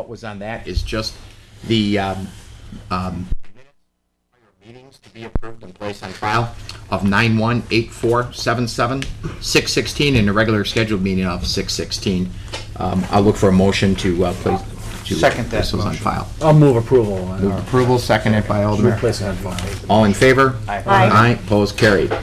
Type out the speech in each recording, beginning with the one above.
was on that is just the meetings to be approved and placed on file of 9/1/84/77, 6/16, and the regular scheduled meeting of 6/16. I'll look for a motion to place. Second that on file. I'll move approval. Move approval, seconded by Alderman. Place it on file. All in favor? Aye. Aye. Opposed, carried.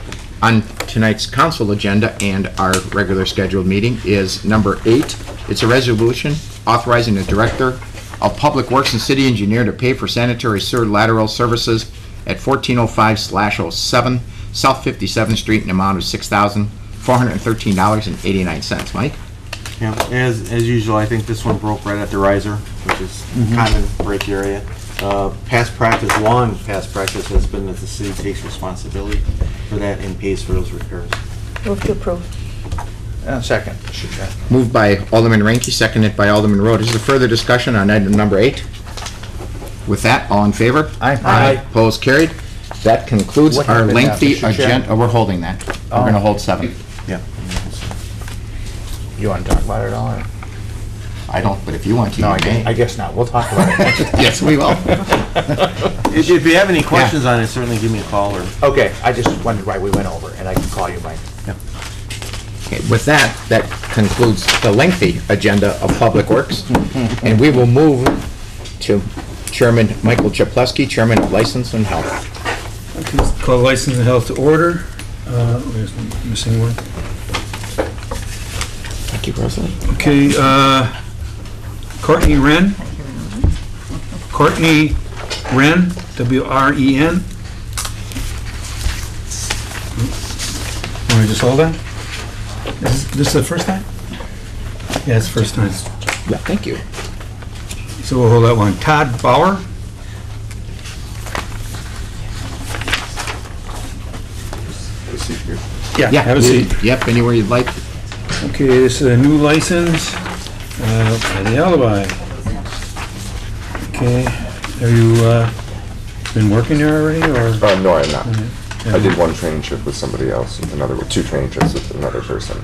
On tonight's council agenda and our regular scheduled meeting is number 8. It's a resolution authorizing the Director of Public Works and City Engineer to pay for sanitary sewer lateral services at 1405/07 South 57th Street in the amount of $6,413.89. Mike? Yeah, as usual, I think this one broke right at the riser, which is common break area. Past practice, long past practice has been that the city takes responsibility for that and pays for those repairs. Move to approve. Second. Moved by Alderman Ranky, seconded by Alderman Rowe. Is there further discussion on item number 8? With that, all in favor? Aye. Aye. Opposed, carried. That concludes What our happened now, lengthy Mr. Chair? agenda. We're holding that. We're going to hold 7. Yeah. You want to talk about it all? Or? I don't, but if you want to, No, you may. I guess not. We'll talk about it. Yes, we will. If you have any questions on it, certainly give me a call or. Okay, I just wondered why we went over, and I can call you, Mike. Okay, with that, that concludes the lengthy agenda of Public Works. And we will move to Chairman Michael Chaplewski, Chairman of License and Health. Okay, call license and health to order. There's missing one. Thank you, President. Okay, Courtney Wren. Courtney Wren, W-R-E-N. Want to just hold that? Is this the first time? Yeah, it's the first time. Yeah, thank you. So we'll hold that one. Todd Bauer. Yeah, have a seat. Yep, anywhere you'd like. Okay, this is a new license, by the Alibi. Okay, have you, been working there already, or? No, I'm not. Yeah. I did one training trip with somebody else, two training trips with another person.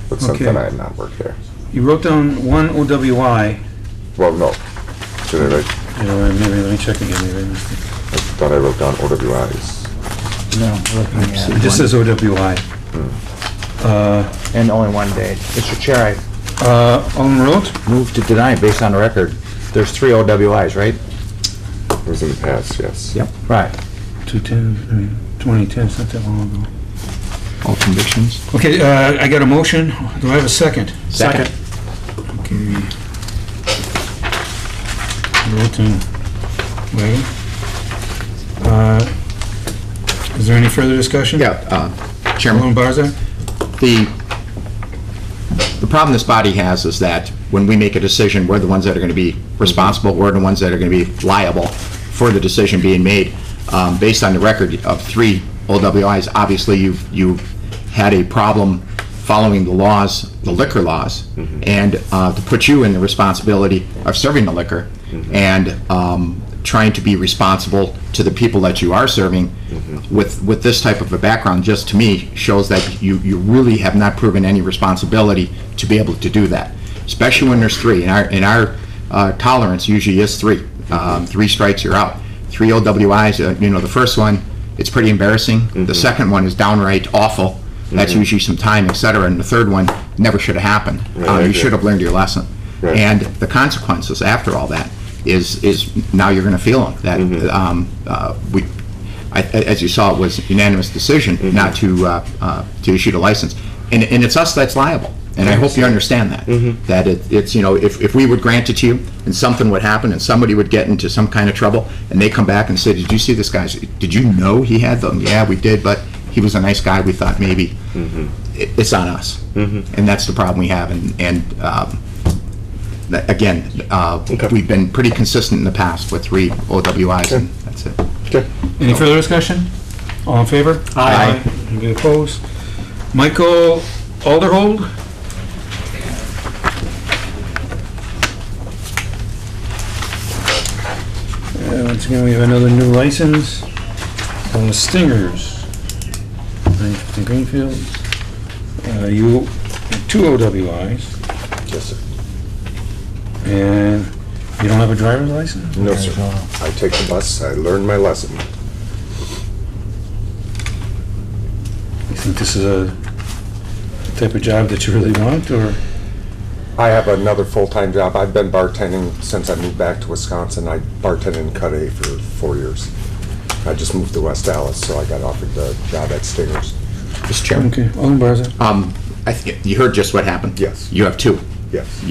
But since Okay. then, I have not worked there. You wrote down one OWI. Well, no. Should I write? Maybe, let me check again, maybe I missed it. I thought I wrote down OWIs. No, looking It just says OWI. and only one day. Mr. Chair, Alderman Rhodes? I move to deny based on the record. There's 3 OWIs, right? It was in the past, yes. Yep. Right. 2010, it's not that long ago. All convictions. Okay, I got a motion. Do I have a second? Second. Okay. Wilton, Wagon. Is there any further discussion? Yeah, Chairman. Alderman Barzak? The problem this body has is that when we make a decision, we're the ones that are going to be responsible, we're the ones that are going to be liable for the decision being made. Based on the record of 3 OWIs, obviously you've had a problem following the laws, the liquor laws, and to put you in the responsibility of serving the liquor and trying to be responsible to the people that you are serving with this type of a background, just to me shows that you really have not proven any responsibility to be able to do that, especially when there's 3. In our tolerance usually is 3. 3 strikes, you're out. 3 OWIs, the first one, it's pretty embarrassing. The second one is downright awful. That's usually some time, etc. And the third one never should have happened. You should have learned your lesson. Right. And the consequences after all that is now you're going to feel them. That as you saw, it was a unanimous decision not to issue the license, and it's us that's liable. And I hope you understand that. That it's if we would grant it to you and something would happen and somebody would get into some kind of trouble and they come back and say, "Did you see this guy? Did you know he had them?" "Yeah, we did, but he was a nice guy. We thought maybe." It's on us, and that's the problem we have. And again, we've been pretty consistent in the past with 3 OWIs, and that's it. Okay. Any further discussion? All in favor? Aye. Any opposed? Michael Alderhold? Once again, we have another new license. Stingers. 950 Greenfield. You 2 OWIs. Yes, sir. And You don't have a driver's license? No, sir. I take the bus, I learned my lesson. You think this is a type of job that you really want, or? I have another full-time job. I've been bartending since I moved back to Wisconsin. I bartended in Cudahy for 4 years. I just moved to West Dallas, so I got offered the job at Stingers. Mr. Chairman? Okay, Alderman Barza. I think you heard just what happened. Yes. You have two. Yes.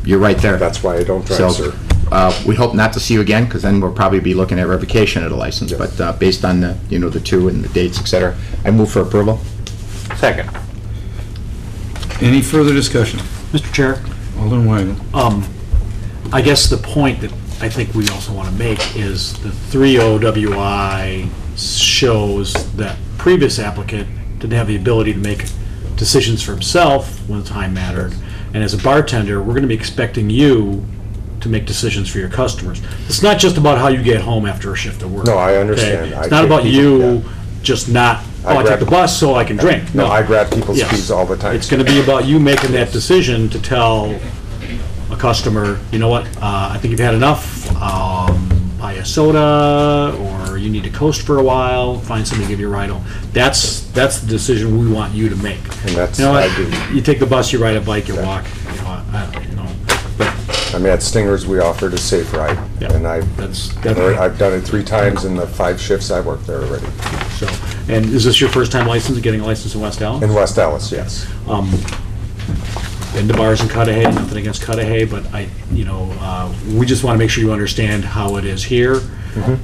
You're right there. That's why I don't drive, So, sir. we hope not to see you again, because then we'll probably be looking at revocation of the license. Yes. But based on the, the two and the dates, et cetera, I move for approval. Second. Any further discussion? Mr. Chair, Alderman Weigel. I guess the point that I think we also want to make is the 3 OWI shows that previous applicant didn't have the ability to make decisions for himself when the time mattered. And as a bartender, we're going to be expecting you to make decisions for your customers. It's not just about how you get home after a shift of work. No, I understand. okay? I It's not take about people- you yeah. just not, I I take grab- the bus so I can drink. No, I grab people's Yes. keys all the time. It's going to be about you making that decision to tell a customer, you know what, I think you've had enough, buy a soda, or you need to coast for a while, find somebody to give you a ride home. That's the decision we want you to make. And that's, You know what, I do. you take the bus, you ride a bike, you walk, but I mean, at Stingers, we offered a safe ride. Yeah. And that's, I've done it 3 times in the 5 shifts I worked there already. so. And is this your first time license, getting a license in West Dallas? In West Dallas, yes. Been to bars in Cudahy, nothing against Cudahy, but we just want to make sure you understand how it is here.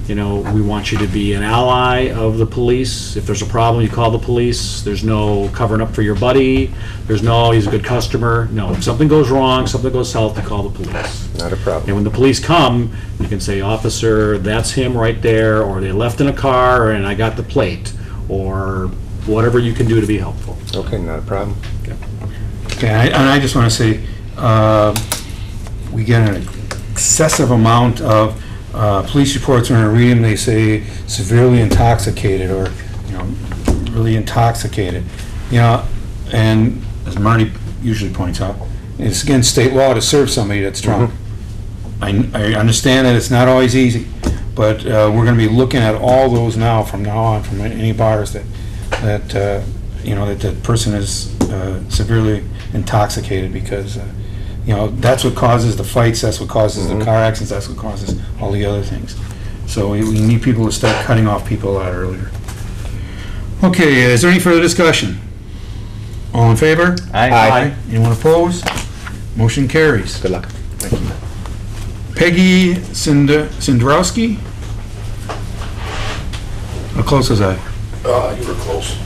We want you to be an ally of the police. If there's a problem, you call the police. There's no covering up for your buddy. There's no, he's a good customer. No, if something goes wrong, something goes south, you call the police. Not a problem. And when the police come, you can say, officer, that's him right there, or they left in a car and I got the plate, or whatever you can do to be helpful. Okay, not a problem. Okay, and I just want to say, we get an excessive amount of police reports. When I read them, they say severely intoxicated or, really intoxicated. And as Marty usually points out, it's against state law to serve somebody that's drunk. I understand that it's not always easy, but we're going to be looking at all those now, from now on, from any bars that the person is severely intoxicated, because that's what causes the fights, that's what causes the car accidents, that's what causes all the other things. So we need people to start cutting off people a lot earlier. Okay, is there any further discussion? All in favor? Aye. Anyone opposed? Motion carries. Good luck. Peggy Sindrowski? How close was I? You were close.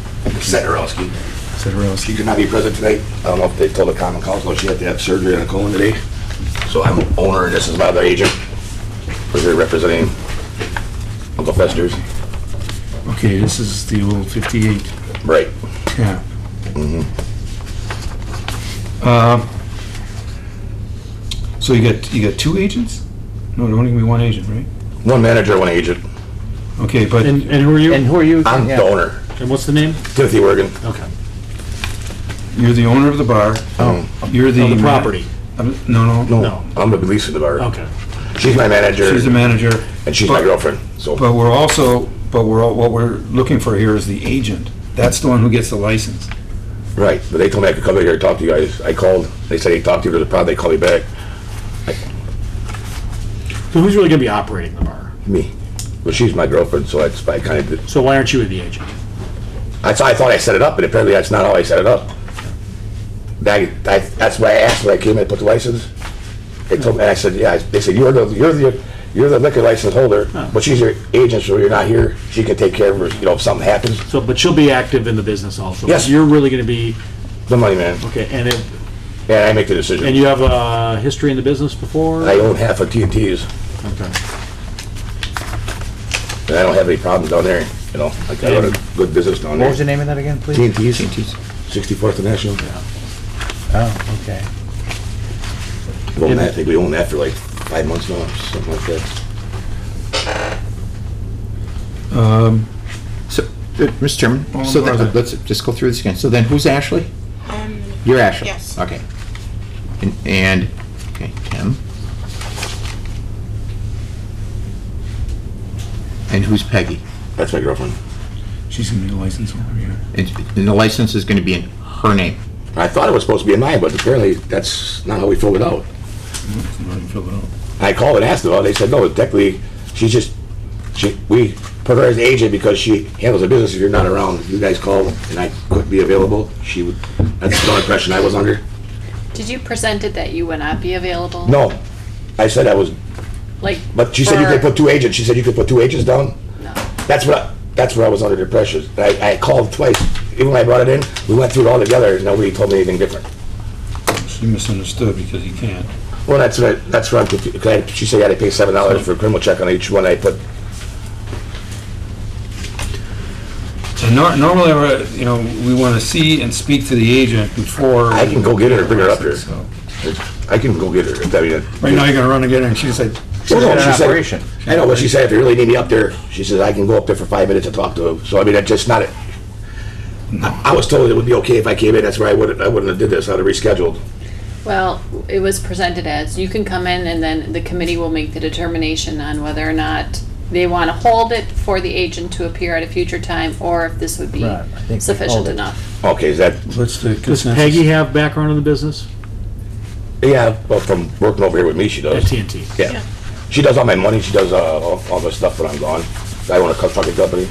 Senderowski. She Sindrowski. could not be present tonight. I don't know if they told the common council she had to have surgery on a colon today. So I'm owner, and this is my other agent. We're here representing Uncle Fester's. Okay, this is the old 58 Right. tap. So you got 2 agents? No, there only can be 1 agent, right? One manager, one agent. Okay, but And who are you? And who are you? I'm the owner, And what's the name? Timothy Wergen. Okay. you're the owner of the bar. You're the... Oh, the property. No. No. I'm the lease of the bar. Okay. She's my manager, She's the manager. and she's my But- girlfriend. So But what we're looking for here is the agent. That's the one who gets the license. right, but they told me I could come in here and talk to you guys. I called. They said they talked to you. There's a problem. They called me back. So who's really going to be operating the bar? Me, but she's my girlfriend, so that's why I kind of did. So why aren't you the agent? I thought I set it up, but apparently that's not how I set it up. That's why I asked when I came in to put the license. They told me, and I said, yeah. They said you're the liquor license holder, but she's your agent, so you're not here. She can take care of her, if something happens. So, but she'll be active in the business also. Yes. You're really going to be, The money man, okay, and I make the decision. and you have a history in the business before? I own half of T&T's, Okay. and I don't have any problems down there. Like I run a good business down What there. was the name of that again, please? T&T's, 64th and National. Oh, okay. I think we own that for like 5 months now, something like that. So, Mr. Chairman, Oh, so then, Martha. let's just go through this again. So then, who's Ashley? You're Ashley? Yes. Okay. And, okay, Tim. And who's Peggy? That's my girlfriend. She's gonna be the license holder, yeah. And the license is going to be in her name. I thought it was supposed to be in mine, but apparently that's not how we filled it out. It's not even filled out. I called and asked them, they said, no, technically, we put her as the agent because she handles the business if you're not around. If you guys called and I couldn't be available, she would, that's the impression I was under. Did you present it that you would not be available? No, I said I was, Like, but she said you could put 2 agents, she said you could put 2 agents down? No. That's what I was under the impression. I called twice, even when I brought it in, we went through it all together, and nobody told me anything different. She misunderstood because you can't. Well, that's what I'm confused, because she said I had to pay $7 for a criminal check on each one I put. And normally, you know, we want to see and speak to the agent before. I can go get her and bring her up here. So- I can go get her. If that mean, Right now, you're gonna run and get her, and she's like, Well, no, An she said- operation. I know, but she said if you really need me up there, she says I can go up there for 5 minutes and talk to him. So I mean, that's just not it. I was told it would be okay if I came in. That's where I wouldn't have did this. I'd have rescheduled. Well, it was presented as, you can come in and then the committee will make the determination on whether or not they want to hold it for the agent to appear at a future time, or if this would be Right, I think we sufficient hold it. enough. Okay, is that? what's the Does consensus? Peggy have background in the business? Yeah, well, from working over here with me, she At does. TNT? Yeah. She does all my money. She does all the stuff when I'm gone. I own a trucking company.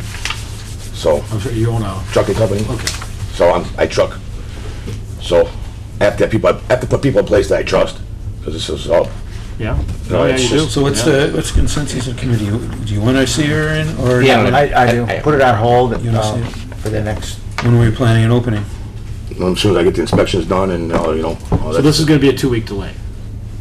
So, I'm sorry, you own a, trucking company. okay. So I truck. So I have to have people, I have to put people in place that I trust, because this is all, Yeah? No, Oh, yeah, it's you do. just- So what's Yeah. the consensus of the committee? Do you want to see her in, or? Yeah, I do. Put it on hold You wanna see for the next, When are we planning an opening? as soon as I get the inspections done and, all So that. this is gonna be a 2-week delay,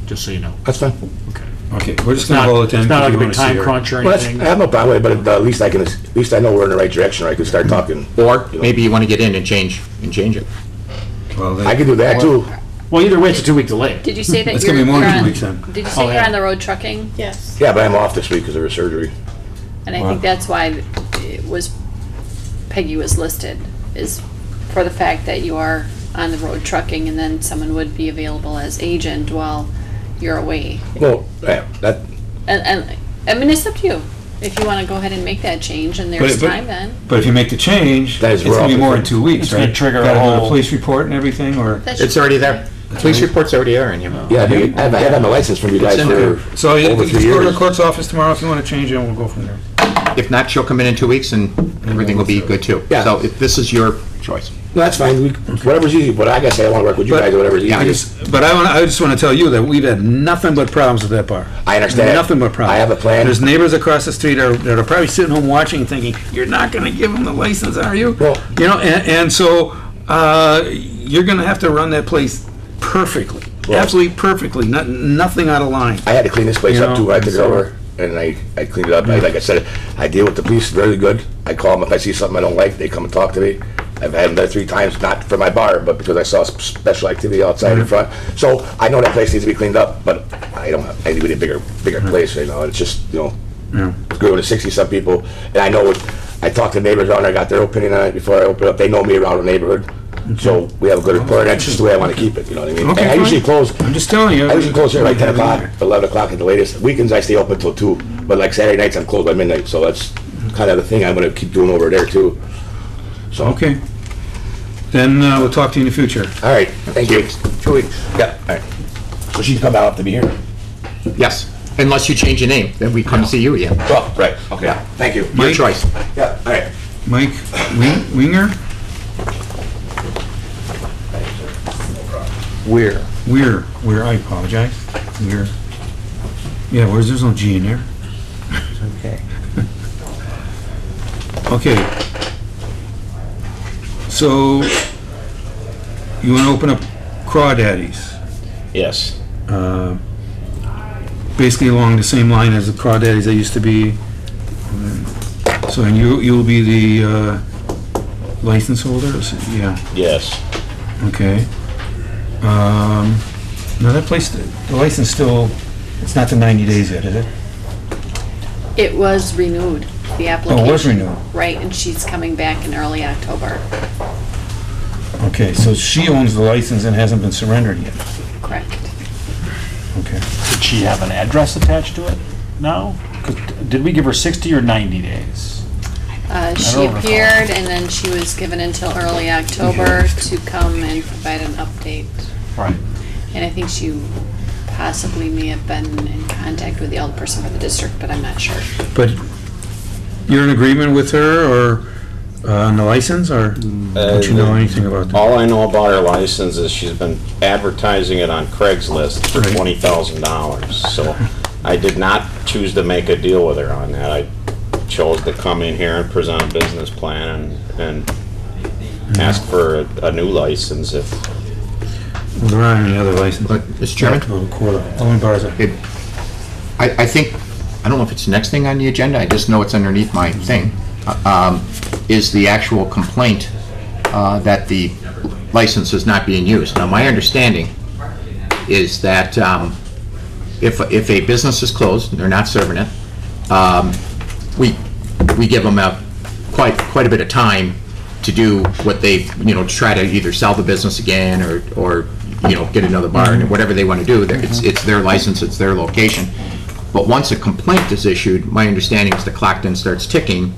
just so you know. That's fine. Okay. Okay, we're just It's gonna not, hold it then. it's not 'cause like you a big wanna see time her. crunch or Well, that's, anything. I have no problem with it, but at least at least I know we're in the right direction, right? I can start talking. Or You know. maybe you want to get in and change it. Well, I can do that too. Well, either way, it's a 2-week delay. Did you say that It's you're gonna be more than you're 2 on- weeks then. Did you Oh, say you're yeah. on the road trucking? Yes. Yeah, but I'm off this week because of her surgery. And I think that's why it was, Peggy was listed, is for the fact that you are on the road trucking, and then someone would be available as agent while you're away. Well, yeah, that, And, I mean, it's up to you. If you want to go ahead and make that change, and there's But- time then. But if you make the change, That it's is, we're gonna be off more the- than 2 weeks, It's right? gonna trigger a Gotta do the whole- police report and everything, or? That It's should- already there. Police report's already there, and you. yeah, I've had my license from you guys It's in for there. So you over can 3 just go to the years. clerk's office tomorrow if you wanna change it, and we'll go from there. If not, she'll come in 2 weeks and everything will be good too. Yeah. So if this is your choice. No, that's fine. Whatever's easy, but I guess I want to work with you But- guys or whatever's Yeah, easiest. But I just wanna tell you that we've had nothing but problems with that bar. I understand. Nothing but problems. I have a plan. There's neighbors across the street that are probably sitting home watching and thinking, you're not gonna give them the license, are you? Well- You know, and so, you're gonna have to run that place perfectly, Well- absolutely perfectly, nothing out of line. I had to clean this place You up know, too when I took it so- over, and I cleaned it up. Like I said, I deal with the police very good. I call them if I see something I don't like, they come and talk to me. I've had them there 3 times, not for my bar, but because I saw special activity outside in front. So I know that place needs to be cleaned up, but I don't have, I need a bigger place, It's just, Yeah. growing to 60-some people, and I know what, I talked to neighbors around there, I got their opinion on it before I open up. They know me around the neighborhood, so we have a good rapport, and that's just the way I want to keep it, you know what I mean? Okay, And I usually fine. close, I'm just telling you. I usually close here like 10 o'clock, 11 o'clock at the latest. Weekends I stay open till 2, but like Saturday nights I'm closed by midnight, so that's kind of the thing I'm gonna keep doing over there too. So, Okay. Then, we'll talk to you in the future. all right, thank you. 2 weeks. Yeah, all right. So she's come out to be here? Yes, unless you change your name, then we come see you again. Well, right, okay, thank you. Your Mike? choice. Yeah, all right. Mike Winger? Weir, I apologize. Weir. Yeah, there's no G in there. okay. Okay. So, you want to open up Crawdaddies? Yes. Basically along the same line as the Crawdaddies that used to be. So, and you'll be the license holder? Yeah, Yes. okay. Now that place, the license still, it's not the 90 days yet, is it? It was renewed, the application. Oh, it was renewed. Right, and she's coming back in early October. Okay, so she owns the license and hasn't been surrendered yet. Correct. Okay. Did she have an address attached to it? No? Did we give her 60 or 90 days? She don't recall. appeared, and then she was given until early October to come and provide an update. Right. And I think she possibly may have been in contact with the alderperson for the district, but I'm not sure. But you're in agreement with her, or on the license, or don't you know anything about that? All I know about her license is she's been advertising it on Craigslist for Right. $20,000. So I did not choose to make a deal with her on that. I chose to come in here and present a business plan and ask for a new license if. Well, there aren't any other licenses. But, Mr. Chairman? Only Barza. I think, I don't know if it's the next thing on the agenda, I just know it's underneath my thing, is the actual complaint that the license is not being used. Now, my understanding is that if a business is closed, and they're not serving it, we give them quite a bit of time to do what they, to try to either sell the business again or get another bar, and whatever they want to do. It's their license, it's their location. But once a complaint is issued, my understanding is the clock then starts ticking,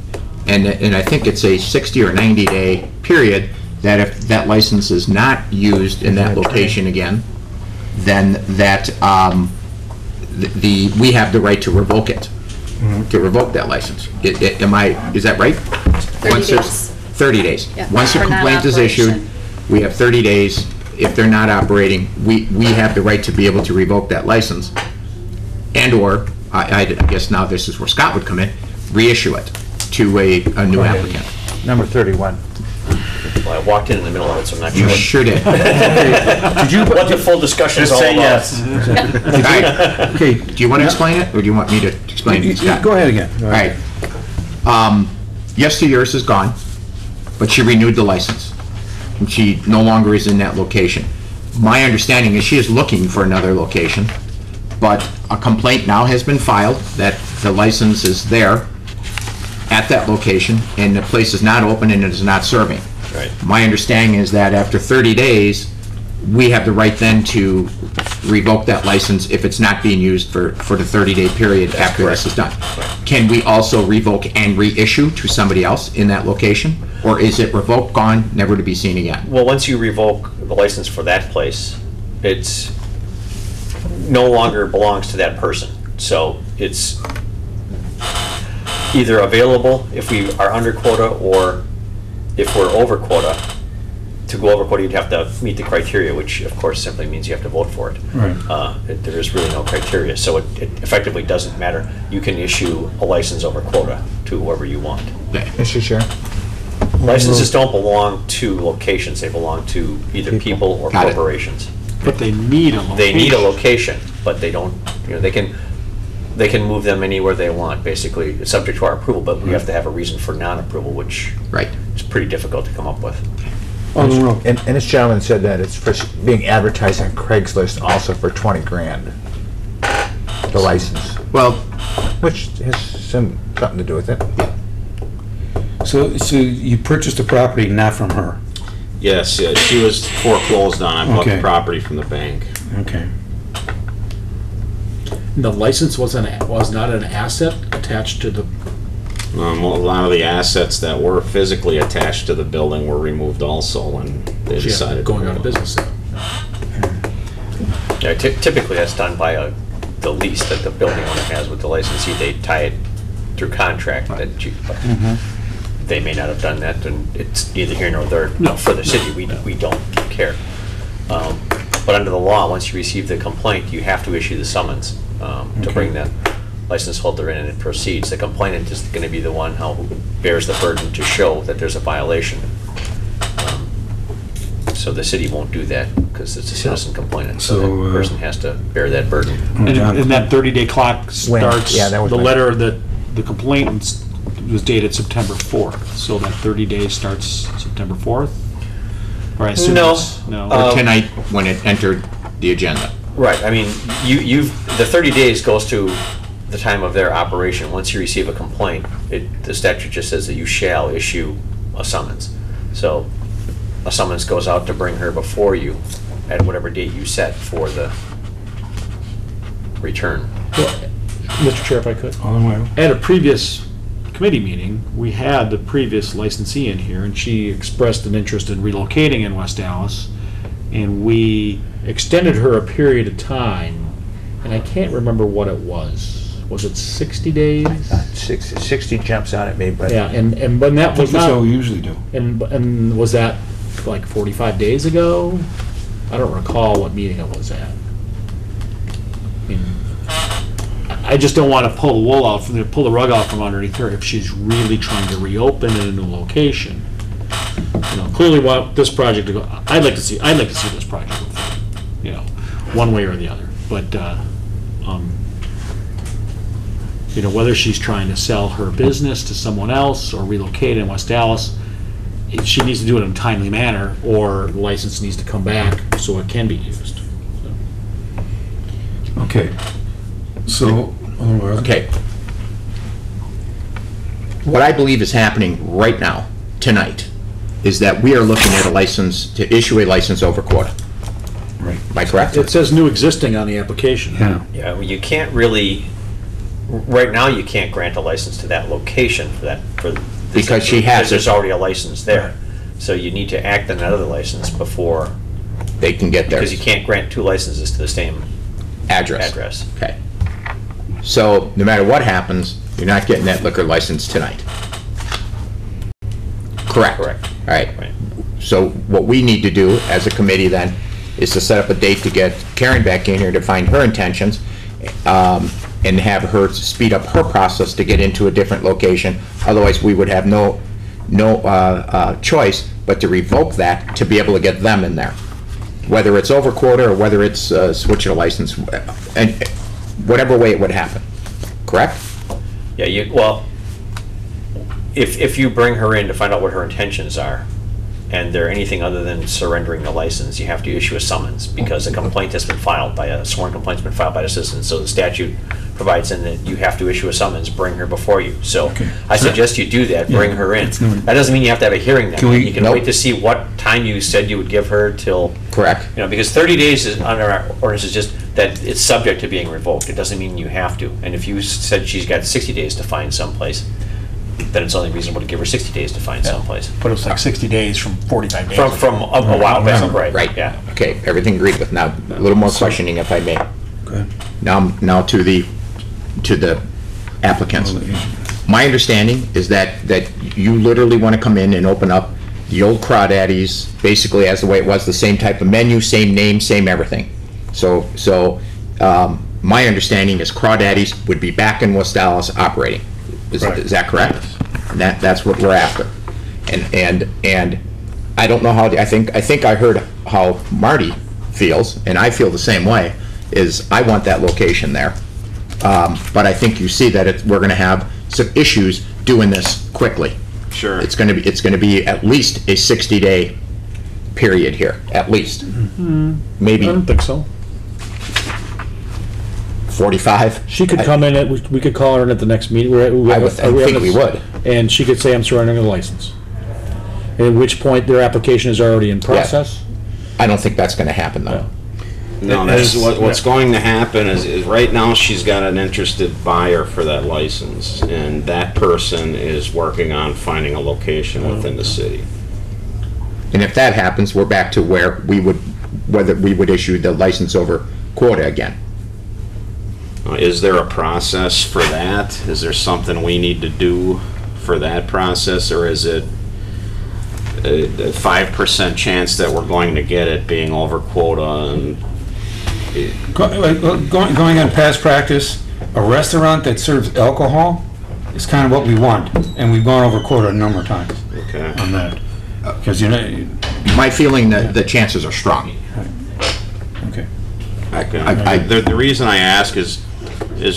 and I think it's a 60 or 90-day period that if that license is not used in that location again, then that we have the right to revoke it, to revoke that license. Is that right? 30 days. 30 days. Yeah, Once a for complaint is issued, non-operation. we have 30 days. If they're not operating, we have the right to be able to revoke that license, and/or, I guess now this is where Scott would come in, reissue it to a new applicant. Number 31. Well, I walked in the middle of it, so I'm not You sure sure did. Did you, what the full discussion is all about. All right. Okay. Do you want to explain it, or do you want me to explain it, Scott? Go ahead again. All right. Yes to Yours is gone, but she renewed the license. And she no longer is in that location. My understanding is she is looking for another location, but a complaint now has been filed that the license is there at that location, and the place is not open and it is not serving. Right. My understanding is that after 30 days, we have the right then to revoke that license if it's not being used for the 30-day period after this is done. Can we also revoke and reissue to somebody else in that location? Or is it revoked, gone, never to be seen again? Well, once you revoke the license for that place, it's no longer belongs to that person. So it's either available if we are under quota, or if we're over quota. To go over quota, you'd have to meet the criteria, which of course simply means you have to vote for it. Right. There is really no criteria, so it effectively doesn't matter. You can issue a license over quota to whoever you want. Mr. Chair? Licenses don't belong to locations, they belong to either people or Got it. corporations. But they need a location. They need a location, but they don't, they can move them anywhere they want, basically. It's subject to our approval, but we have to have a reason for non-approval, which Right. is pretty difficult to come up with. Alderman Rowe. And this gentleman said that it's for being advertised on Craigslist also for 20 grand, the license, Well, which has something to do with it. So you purchased the property not from her? Yes, yeah, she was foreclosed on. I bought Okay. the property from the bank. Okay. The license was not an asset attached to the, A lot of the assets that were physically attached to the building were removed also, and they decided going to out of business. Yeah, typically that's done by the lease that the building owner has with the licensee. They tie it through contract that you, but they may not have done that, and it's neither here nor there. No, for the city, we don't care. But under the law, once you receive the complaint, you have to issue the summons to bring the license holder in, and it proceeds. The complainant is going to be the one who bears the burden to show that there's a violation. So the city won't do that because it's a citizen complainant, so So, that person has to bear that burden. And that 30-day clock starts, Yeah, that was the my- letter that the complaint was dated September 4th. So that 30 days starts September 4th? Or I assume No. it's- No. or tonight when it entered the agenda. Right, I mean, the 30 days goes to the time of their operation. Once you receive a complaint, the statute just says that you shall issue a summons. So a summons goes out to bring her before you at whatever date you set for the return. Mr. Chair, if I could. Alderman Weigl. At a previous committee meeting, we had the previous licensee in here, and she expressed an interest in relocating in West Dallas, and we extended her a period of time, and I can't remember what it was. Was it 60 days? 60 jumps out at me, but. Yeah, and when that was That's not, what we usually do. and was that like 45 days ago? I don't recall what meeting it was at. I mean, I just don't want to pull the wool out, pull the rug out from underneath her if she's really trying to reopen in a new location. You know, clearly want this project to go. I'd like to see this project go forward, you know, one way or the other. But you know, whether she's trying to sell her business to someone else or relocate in West Dallas, she needs to do it in a timely manner, or the license needs to come back so it can be used. Okay. So, Alderman Weigl. Okay. What I believe is happening right now, tonight, is that we are looking at a license, to issue a license over quota. Right. Am I correct? It says new existing on the application. Yeah. Yeah, well, you can't really, right now, you can't grant a license to that location for that, for. this- Because she has because there's it. already a license there. So you need to act on another license before, They can get their because you can't grant two licenses to the same address. address. Okay. So, no matter what happens, you're not getting that liquor license tonight. Correct? Correct. All right. Right. So what we need to do as a committee then is to set up a date to get Karen back in here to find her intentions, and have her speed up her process to get into a different location. Otherwise, we would have no choice but to revoke that to be able to get them in there. Whether it's over quota or whether it's switching a license, and whatever way it would happen. Correct? Yeah, well, if you bring her in to find out what her intentions are, and they're anything other than surrendering the license, you have to issue a summons, because a complaint has been filed by a sworn complaint's been filed by the citizen. So the statute provides in that you have to issue a summons, bring her before you. So Okay. I suggest you do that, bring her in. That doesn't mean you have to have a hearing then. Can we- You can Nope. wait to see what time you said you would give her till, Correct. you know, because 30 days is, under our ordinance, is just that it's subject to being revoked. It doesn't mean you have to. And if you said she's got 60 days to find someplace, then it's only reasonable to give her 60 days to find someplace. But it was like 60 days from 45 days. From a while back, right? Right. Yeah. Okay, everything agreed with. Now, a little more questioning if I may. Good. Now to the applicants. My understanding is that you literally want to come in and open up the old Crawdaddy's, basically as the way it was, the same type of menu, same name, same everything. So my understanding is Crawdaddy's would be back in West Dallas operating. Is that correct? And that's what we're after. And I don't know how, I think I heard how Marty feels, and I feel the same way, is I want that location there. But I think you see that we're gonna have some issues doing this quickly. Sure. It's gonna be at least a 60-day period here, at least. I Maybe don't think so. 45. She could come in, we could call her in at the next meeting. I think we would. And she could say, I'm surrendering the license. At which point, their application is already in process. I don't think that's gonna happen, though. No, that's what's going to happen is right now she's got an interested buyer for that license, and that person is working on finding a location within the city. And if that happens, we're back to where whether we would issue the license over quota again. Is there a process for that? Is there something we need to do for that process, or is it a 5% chance that we're going to get it being over quota? And Going on past practice, a restaurant that serves alcohol is kind of what we want, and we've gone over quota a number of times okay. on that. Because, you know, My feeling that the chances are strong. okay. The reason I ask is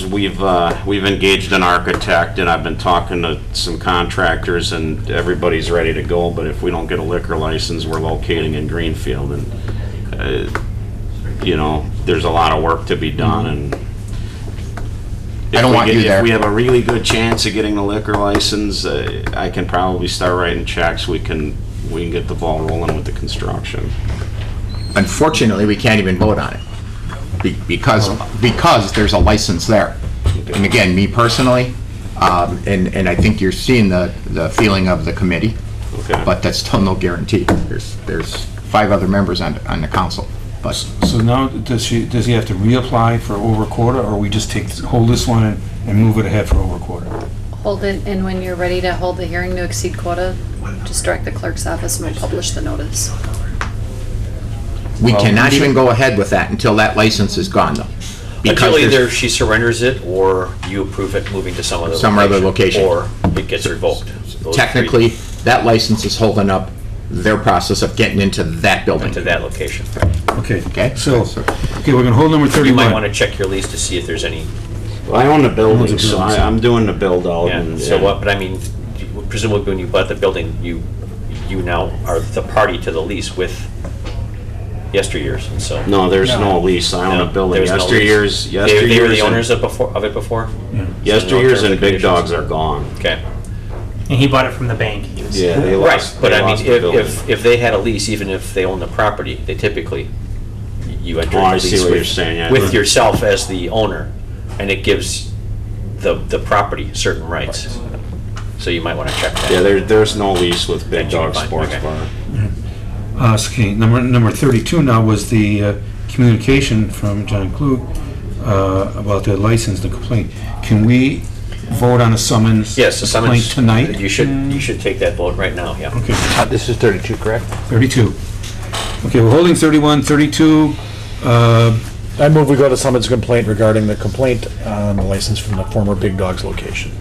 we've engaged an architect, and I've been talking to some contractors, and everybody's ready to go. But if we don't get a liquor license, we're locating in Greenfield, and you know, there's a lot of work to be done. And I don't want you there. If we have a really good chance of getting the liquor license, I can probably start writing checks. We can get the ball rolling with the construction. Unfortunately, we can't even vote on it because there's a license there. and again, me personally, and I think you're seeing the feeling of the committee, Okay. but that's still no guarantee. There's 5 other members on the council, but So now, does he have to reapply for over a quarter, or we just hold this one and move it ahead for over a quarter? Hold it, and when you're ready to hold the hearing to exceed quota, just direct the clerk's office and we'll publish the notice. we Well, cannot we should- even go ahead with that until that license is gone, though. Until Because either there's- she surrenders it, or you approve it moving to some other location. Some other location. Or it gets revoked. Those technically, three that license is holding up their process of getting into that building. into that location. Okay. Okay. So, okay, we're gonna hold number You 31. might want to check your lease to see if there's any, Well, I own the building, so I'm doing the build out. yeah, and- so what, but I mean, presumably when you bought the building, you now are the party to the lease with yesteryears, and so. No, there's no lease. I own No, a building. there's no lease. Yesteryears, They were the and- owners of it before? Yesteryears and Big Conditions. Dogs are gone. Okay. And he bought it from the bank. Yeah, they Right, lost. but they I mean, lost the building. if they had a lease, even if they own the property, they typically, you enter Oh, I a see lease what you're with, saying, yeah. with yourself as the owner, and it gives the property certain rights. So you might want to check that. Yeah, there's no lease with Big That you Dog can find, Sports okay. Bar. Okay, number 32 now was the communication from John Klug about the license, the complaint. Can we vote on a summons? Yes, the complaint summons. tonight? You should take that vote right now, yeah. Okay, This is 32, correct? 32. Okay, we're holding 31, 32. I move we go to summons complaint regarding the complaint on the license from the former Big Dogs location.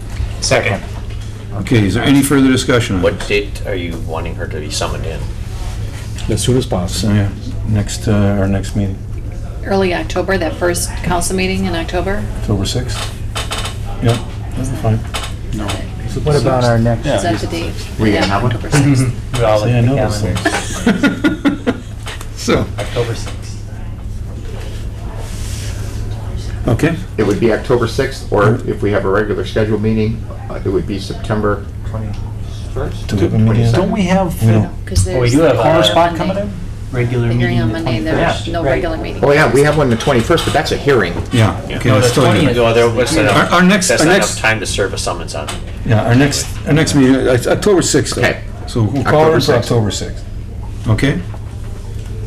Second. Okay, is there any further discussion on What this? date are you wanting her to be summoned in? As soon as So, possible. yeah, our next meeting, Early October, that first council meeting in October? October 6th? Yep, that'll be fine. What about our next? Is that the date? We gonna Yeah, have one? October 6th. We all look See, I at the know those calendar. things. So, October 6th. okay, It would be October 6th, or if we have a regular scheduled meeting, it would be September 21st? do we have a meeting? Don't we have We don't. Because Well, we there's do have the a hearing spot on coming Monday. in? Regular The meeting. hearing on the Monday, 21st. there's no Right. regular meeting. Oh, yeah, we have one on the 21st, but that's a hearing. Yeah, okay, No, that's the still. 20th. No, that's not enough- Our next- that's our not next- enough time to serve a summons on. Yeah, our next meeting, it's October 6th. though. Okay. So we'll call her October for 6th. October 6th. Okay?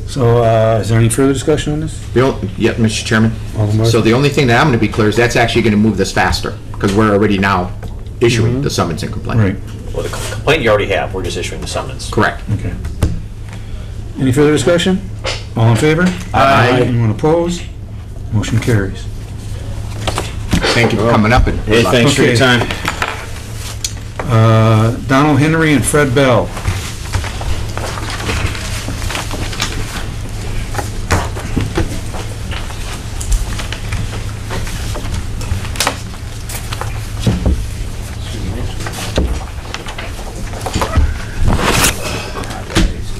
So, is there any further discussion on this? Yeah, Mr. Chairman. Alderman So the only thing that I'm going to be clear is that's actually going to move this faster, because we're already now issuing the summons and complaint. Right, Well, the complaint you already have, we're just issuing the summons. Correct. okay. Any further discussion? All in favor? Aye. Anyone opposed? Motion carries. Thank you for coming up and. Hey, thanks for your Okay. time. Donald Henry and Fred Bell.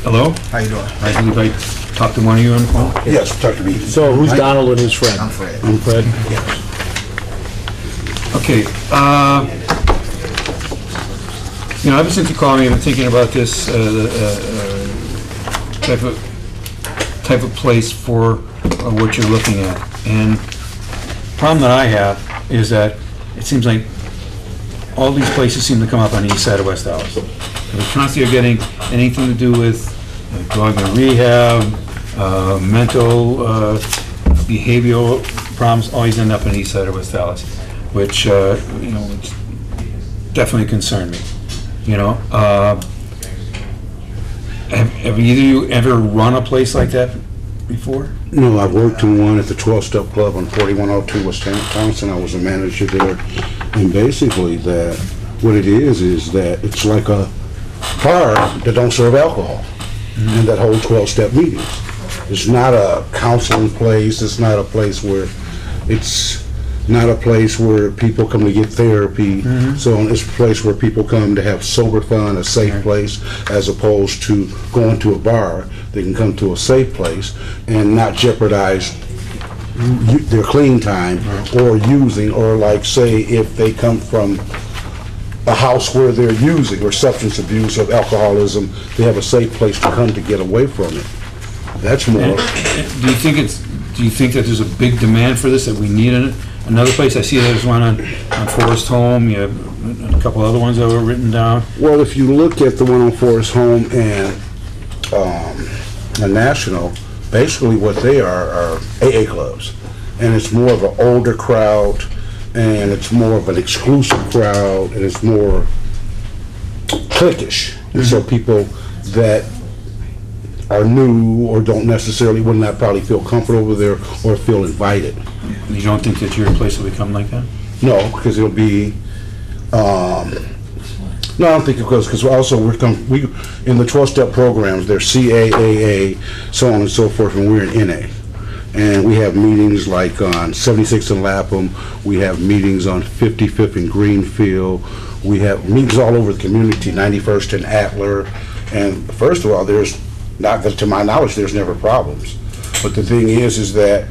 Hello? How you doing? I believe I talked to one of you on the phone. Yes, talk to me. So who's Donald and who's Fred? I'm Fred. I'm Fred. Yes. Okay, ever since you called me, I've been thinking about this, type of place for what you're looking at. And the problem that I have is that it seems like all these places seem to come up on the east side of West Dallas. We're constantly getting anything to do with drug and rehab, mental, behavioral problems, always end up on the east side of West Dallas, which, which definitely concern me, Have either of you ever run a place like that before? No, I worked in one at the 12-Step Club on 4102 West Thompson. I was a manager there. And basically what it is that it's like a bar that don't serve alcohol. And that whole 12-step meetings. It's not a counseling place. It's not a place where people come to get therapy. So it's a place where people come to have sober fun, a safe place, as opposed to going to a bar. They can come to a safe place and not jeopardize their clean time or using, or like say if they come from a house where they're using or substance abuse or alcoholism, they have a safe place to come to get away from it. That's more. Do you think that there's a big demand for this, that we need another place I see there's one on Forest Home, you have a couple other ones that were written down. Well, if you look at the one on Forest Home and the National, basically what they are AA clubs. And it's more of an older crowd, and it's more of an exclusive crowd, and it's more cliquish. And so people that are new or don't necessarily, would not probably feel comfortable over there or feel invited. You don't think that your place will become like that? No, because it'll be, no, I don't think it goes, because also we in the 12-step programs, there's CAAA, so on and so forth, and we're in NA. And we have meetings like on 76th and Lapham, we have meetings on 55th and Greenfield, we have meetings all over the community, 91st and Atler, and first of all, there's, not that to my knowledge, there's never problems. But the thing is that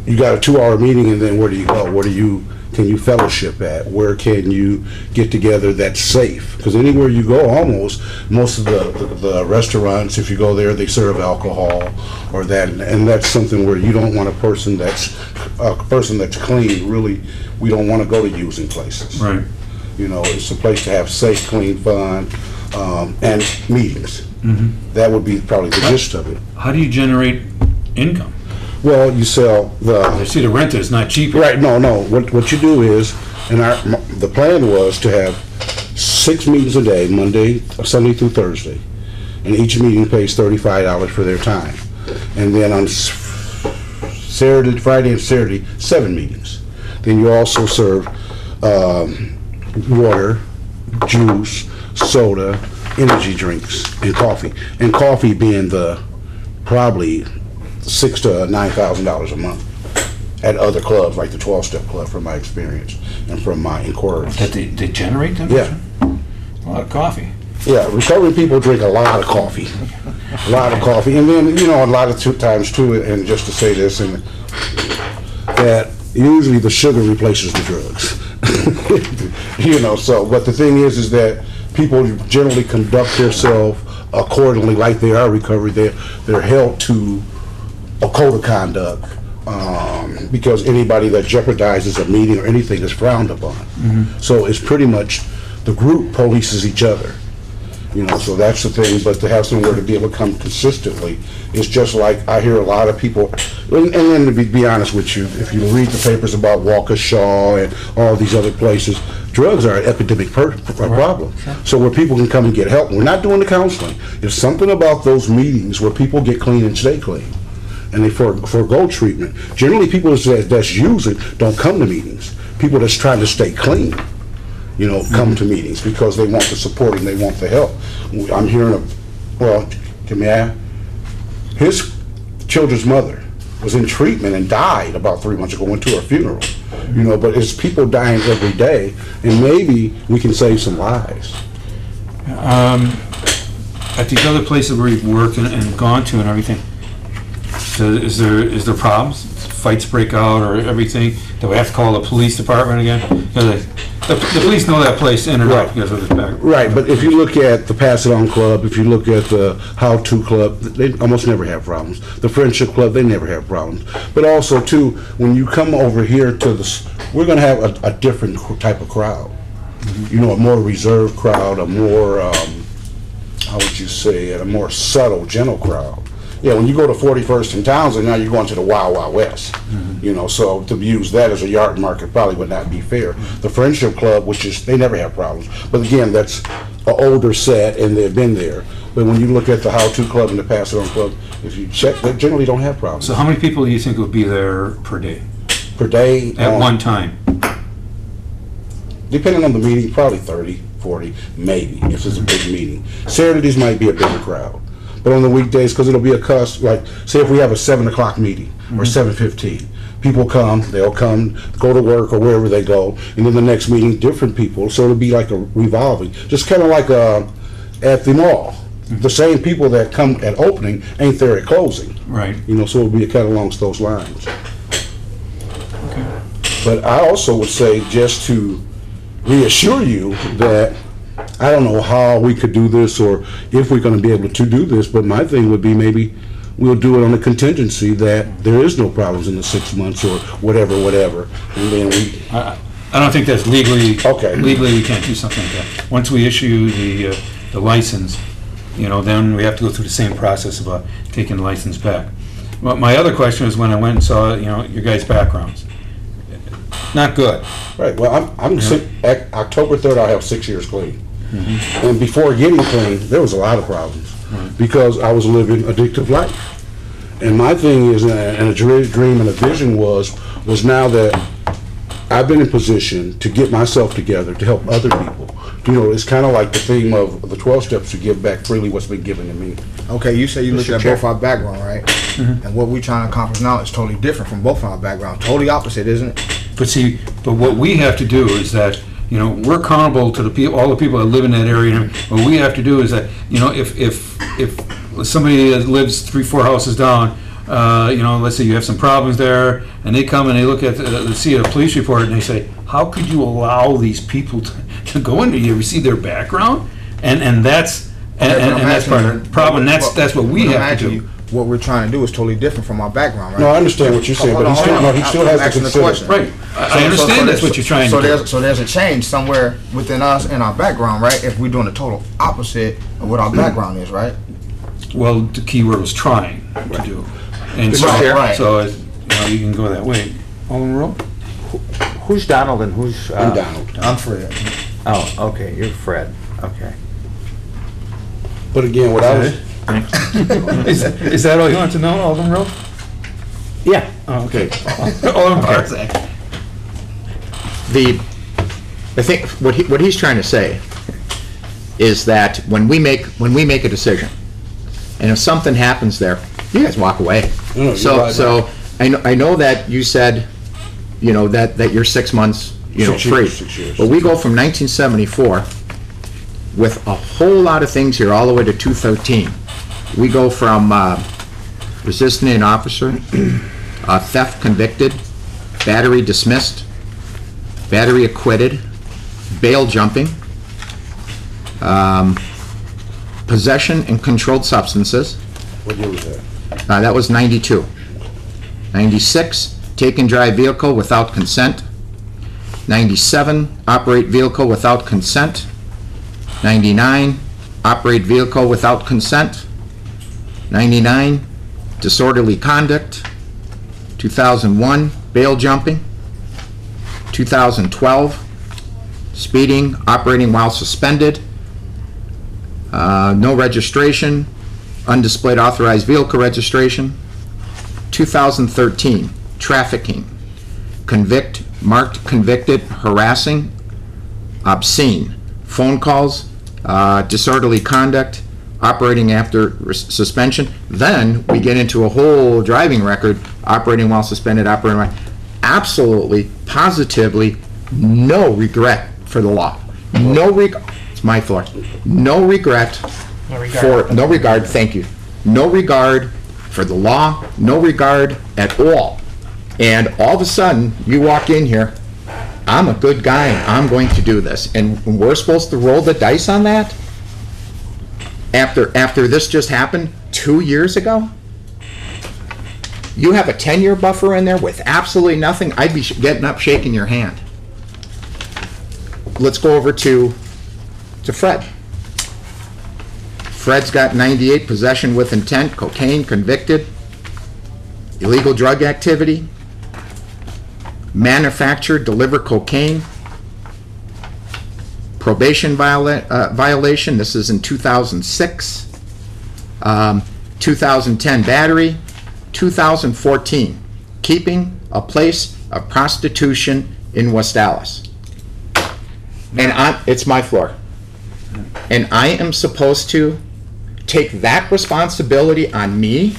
you got a 2-hour meeting, and then where do you go? Where can you fellowship at? Where can you get together that's safe? Because anywhere you go, almost, most of the restaurants, if you go there, they serve alcohol or that, and that's something where you don't want a person that's clean. Really, we don't want to go to using places. Right. You know, it's a place to have safe, clean fun, and meetings. Mm-hmm. That would be probably the gist of it. How do you generate income? Well, you sell I see the rent is not cheap. Right, no. What you do is, and the plan was to have 6 meetings a day, Sunday through Thursday. And each meeting pays $35 for their time. And then on Friday and Saturday, 7 meetings. Then you also serve water, juice, soda, energy drinks, and coffee. And coffee being probably $6,000 to $9,000 a month at other clubs like the 12-Step Club, from my experience and from my inquiries. That they generate them? Yeah. A lot of coffee. Yeah, recovery people drink a lot of coffee. A lot of coffee. And then, a lot of times too, and just to say this, and that usually the sugar replaces the drugs. But the thing is that people generally conduct themselves accordingly, like they are recovery. They're held to a code of conduct, because anybody that jeopardizes a meeting or anything is frowned upon. Mm-hmm. So it's pretty much the group polices each other. So that's the thing. But to have somewhere to be able to come consistently, it's just like I hear a lot of people, and then to be honest with you, if you read the papers about Waukesha and all these other places, drugs are an epidemic problem. Sure. So where people can come and get help, we're not doing the counseling. There's something about those meetings where people get clean and stay clean, and they forego treatment. Generally, people that's using don't come to meetings. People that's trying to stay clean, come to meetings because they want the support and they want the help. I'm hearing his children's mother was in treatment and died about 3 months ago, went to her funeral. But it's people dying every day, and maybe we can save some lives. At these other places where you've worked and gone to and everything, so is there problems? Fights break out or everything? Do we have to call the police department again? The police know that place in and out because of this back. Right, but if you look at the Pass It On Club, if you look at the How To Club, they almost never have problems. The Friendship Club, they never have problems. But also, too, when you come over here to we're going to have a different type of crowd. Mm-hmm. A more reserved crowd, a more, how would you say it, a more subtle, gentle crowd. Yeah, when you go to 41st and Townsend, now you're going to the Wild Wild West. Mm-hmm. So to use that as a yard market probably would not be fair. The Friendship Club, they never have problems. But again, that's an older set and they've been there. But when you look at the How To Club and the Pass It On Club, if you check, they generally don't have problems. So how many people do you think would be there per day? Per day? At one time? Depending on the meeting, probably 30, 40, maybe, if it's a big meeting. Saturdays might be a bigger crowd. But on the weekdays, because it'll be a cost, like, say if we have a 7 o'clock meeting, or 7:15, people they'll come, go to work or wherever they go, and then the next meeting, different people, so it'll be like a revolving, just kind of like at the mall. The same people that come at opening ain't there at closing. Right. So it'll be kind of along those lines. Okay. But I also would say, just to reassure you that I don't know how we could do this or if we're going to be able to do this, but my thing would be maybe we'll do it on the contingency that there is no problems in the 6 months or whatever, and then we, I don't think that's legally, Okay. legally we can't do something like that. Once we issue the license, then we have to go through the same process about taking the license back. Well, my other question was when I went and saw, your guys' backgrounds. Not good. right, well, October 3rd, I'll have 6 years clean. And before getting clean, there was a lot of problems, because I was living addictive life. And my thing is, and a dream and a vision was now that I've been in position to get myself together to help other people. It's kind of like the theme of the 12 steps to give back freely what's been given to me. Okay, you say you looked Mr. at Chair. both our background, right? And what we're trying to accomplish now is totally different from both our backgrounds. Totally opposite, isn't it? But what we have to do is that, we're accountable to the people, all the people that live in that area. What we have to do is that, if somebody that lives 3-4 houses down, let's say you have some problems there, and they come and they look at, see a police report, and they say, how could you allow these people to go into, you ever see their background? And that's, and that's part of the problem, that's what we have to do. What we're trying to do is totally different from our background, right? No, I understand what you're saying, but he still has to Asking the consider. question. Right, I understand that's what you're trying to do. So there's a change somewhere within us and our background, right? If we're doing the total opposite of what our background is, right? Well, the key word was trying to do. And so, Right. so you can go that way. Alderman Rowe? Who's Donald and who's? I'm Donald. I'm Fred. Oh, okay, you're Fred, okay. But again, what I was, Is that all you want to know, Alderman Rowe? Yeah. Oh, okay. Alderman Barzak. I think what he's trying to say is that when we make a decision, and if something happens there, you guys walk away. No, you're So right. so I know that you said, that you're 6 months, 6 free. years, 6 years. But we go from 1974 with a whole lot of things here all the way to 2013. We go from resisting an officer, theft convicted, battery dismissed, battery acquitted, bail jumping, possession and controlled substances. what year was that? That was 92. 96, take and drive vehicle without consent. 97, operate vehicle without consent. 99, operate vehicle without consent. 99, disorderly conduct. 2001, bail jumping. 2012, speeding, operating while suspended. No registration, undisplayed authorized vehicle registration. 2013, trafficking, marked convicted, harassing, obscene, phone calls, disorderly conduct, operating after suspension. Then we get into a whole driving record, operating while suspended, operating while, absolutely, positively, no regret for the law. It's my fault. No regret no regard, thank you. No regard for the law, no regard at all. And all of a sudden, you walk in here, I'm a good guy, and I'm going to do this. And we're supposed to roll the dice on that? After this just happened 2 years ago? You have a 10-year buffer in there with absolutely nothing? I'd be getting up, shaking your hand. Let's go over to Fred. Fred's got 98, possession with intent, cocaine, convicted, illegal drug activity, manufacture, deliver cocaine, probation violation, this is in 2006, 2010 battery, 2014, keeping a place of prostitution in West Allis. And it's my floor. And I am supposed to take that responsibility on me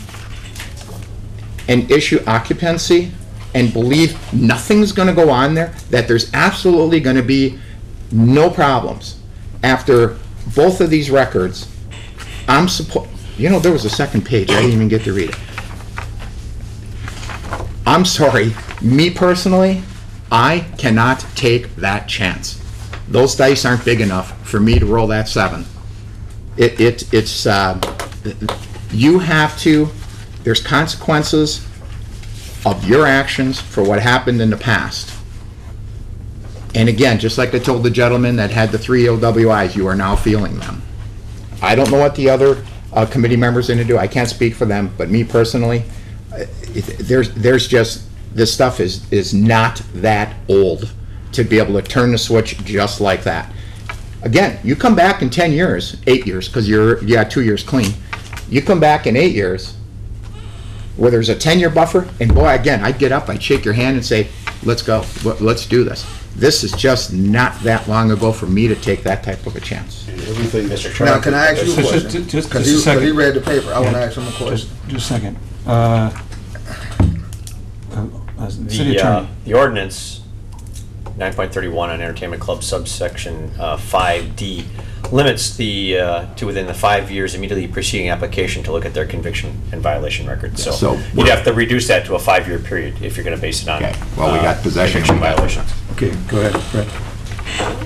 and issue occupancy and believe nothing's going to go on there, that there's absolutely going to be no problems. After both of these records, I'm supposed, there was a second page, I didn't even get to read it. I'm sorry, me personally, I cannot take that chance. Those dice aren't big enough for me to roll that 7. You have to there's consequences of your actions for what happened in the past. And again, just like I told the gentleman that had the 3 OWIs, you are now feeling them. I don't know what the other committee members are going to do. I can't speak for them, but me personally, there's just, this stuff is not that old to be able to turn the switch just like that. Again, you come back in 10 years, 8 years, because you got 2 years clean. You come back in 8 years where there's a 10-year buffer, and boy, again, I'd get up, I'd shake your hand and say, let's go, let's do this. This is just not that long ago for me to take that type of a chance. Everything. Now, can I ask you a question? Just a Because he second. read the paper. I want to ask him a question. Just a second. City attorney. The ordinance, 9.31 on entertainment club subsection 5D, limits the, to within the 5 years immediately preceding application to look at their conviction and viation record. So So you'd have to reduce that to a 5-year period if you're going to base it on Okay, well, we got possession. conviction violations. Okay, go ahead, Brett.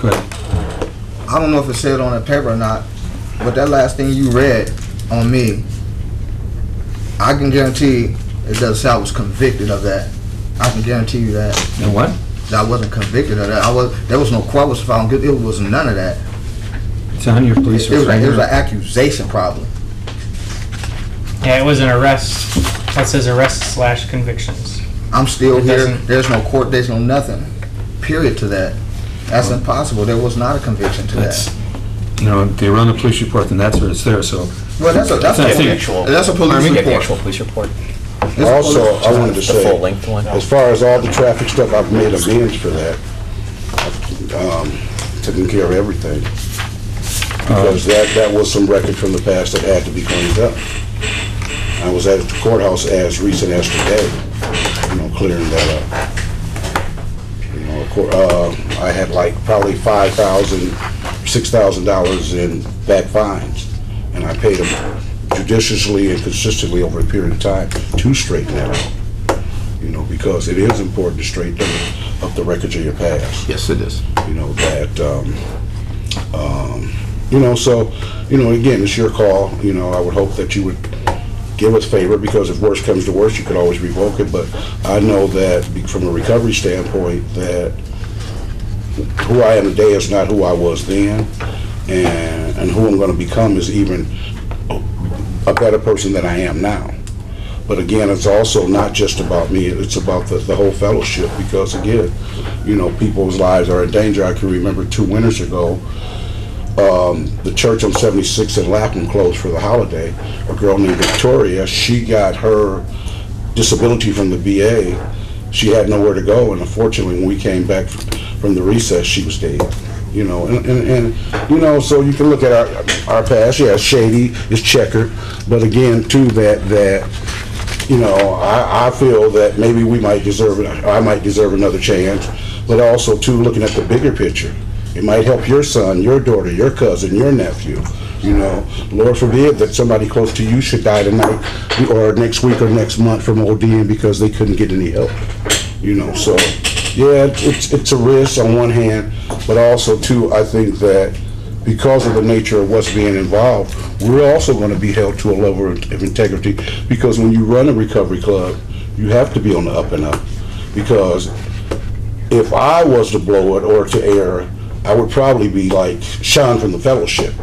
Go ahead. I don't know if it said on the paper or not, but that last thing you read on me, I can guarantee it doesn't say I was convicted of that. I can guarantee you that. And what? That I wasn't convicted of that. There was no court was found good. It was none of that. It's on your police It was report. an accusation problem. Yeah, it was an arrest. That says arrest/convictions. I'm still It here. doesn't- There's no court. There's no nothing. Period to that. That's impossible. There was not a conviction to That's, that. you know, they run the police report, and that's where it's there, so. Well, that's a I think- that's a police Get the report. actual police report. It's a Also, police- I wanted to The say, full length one. as far as all the traffic stuff, I've made amends for that. Taking care of everything. Because that was some record from the past that had to be cleaned up. I was at the courthouse as recent as today, clearing that up. I had like probably $5,000, $6,000 in back fines, and I paid them judiciously and consistently over a period of time to straighten that out. Because it is important to straighten up the records of your past. Yes, it is. Again, it's your call. I would hope that you would give us favor, because if worse comes to worse, you could always revoke it. But I know that from a recovery standpoint, that who I am today is not who I was then, and who I'm going to become is even a better person than I am now. But again, it's also not just about me, it's about the whole fellowship, because again, people's lives are in danger. I can remember 2 winters ago, the church on 76 in Lapham closed for the holiday. A girl named Victoria, she got her disability from the VA. She had nowhere to go, and unfortunately, when we came back from the recess, she was dead. So you can look at our past. Yeah, it's shady, it's checkered, but again, too, I feel that maybe I might deserve another chance, but also too, looking at the bigger picture. It might help your son, your daughter, your cousin, your nephew. Lord forbid that somebody close to you should die tonight or next week or next month from ODing because they couldn't get any help. So yeah, it's a risk on one hand, but also too, I think that because of the nature of what's being involved, we're also going to be held to a level of integrity, because when you run a recovery club, you have to be on the up and up. Because if I was to blow it or to err, I would probably be like Sean from the fellowship,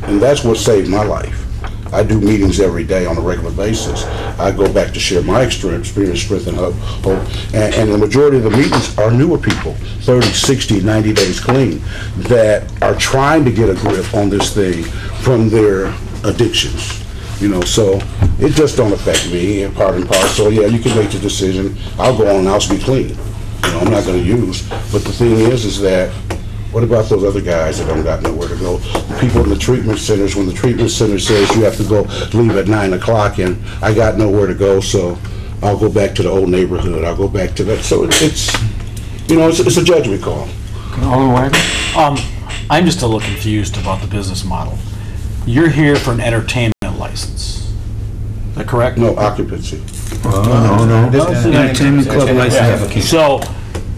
and that's what saved my life. I do meetings every day on a regular basis. I go back to share my experience, strength, and hope. And the majority of the meetings are newer people, 30, 60, 90 days clean, that are trying to get a grip on this thing from their addictions. So it just don't affect me in part and parcel. Yeah, you can make the decision. I'll go on and I'll be clean. I'm not going to use. But the thing is that what about those other guys that don't got nowhere to go? The people in the treatment centers, when the treatment center says you have to go leave at 9 o'clock and I got nowhere to go, so I'll go back to the old neighborhood. I'll go back to that. So it's a judgment call. Alderman Wagner? I'm just a little confused about the business model. You're here for an entertainment license. Is that correct? No, occupancy. No. Entertainment club license application. So,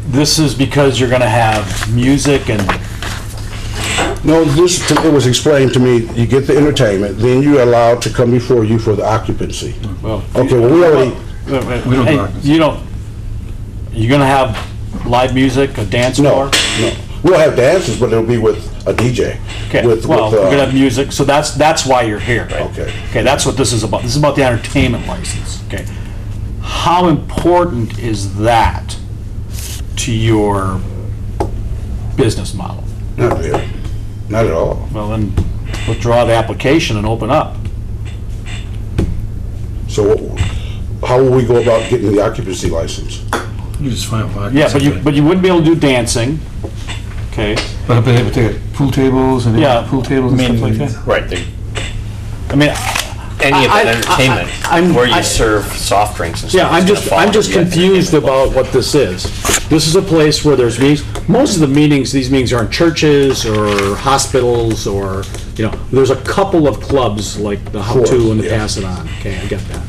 this is because you're gonna have music and No, it was explained to me, you get the entertainment, then you're allowed to come before you for the occupancy. Well, Okay, well, we already, We don't Hey, do occupancy. you're gonna have live music, a dance no, floor? no. We'll have dances, but it'll be with a DJ. Okay, With, well, with, we're gonna have music, so that's why you're here. Okay. Okay, that's what this is about. This is about the entertainment license, okay? How important is that to your business model? Not really, not at all. Well, then withdraw the application and open up. So how will we go about getting the occupancy license? You just find out. Yeah, but you wouldn't be able to do dancing, okay? But they would take pool tables and Yeah, pool tables and stuff like that? Right, I mean, any of I- that entertainment I'm- where you I- serve soft drinks and stuff. yeah, is gonna fall I'm just under the confused entertainment about what this is. This is a place where there's meetings, most of the meetings, these meetings are in churches or hospitals or, there's a couple of clubs like the How To and the yeah. Pass It On, okay, I get that.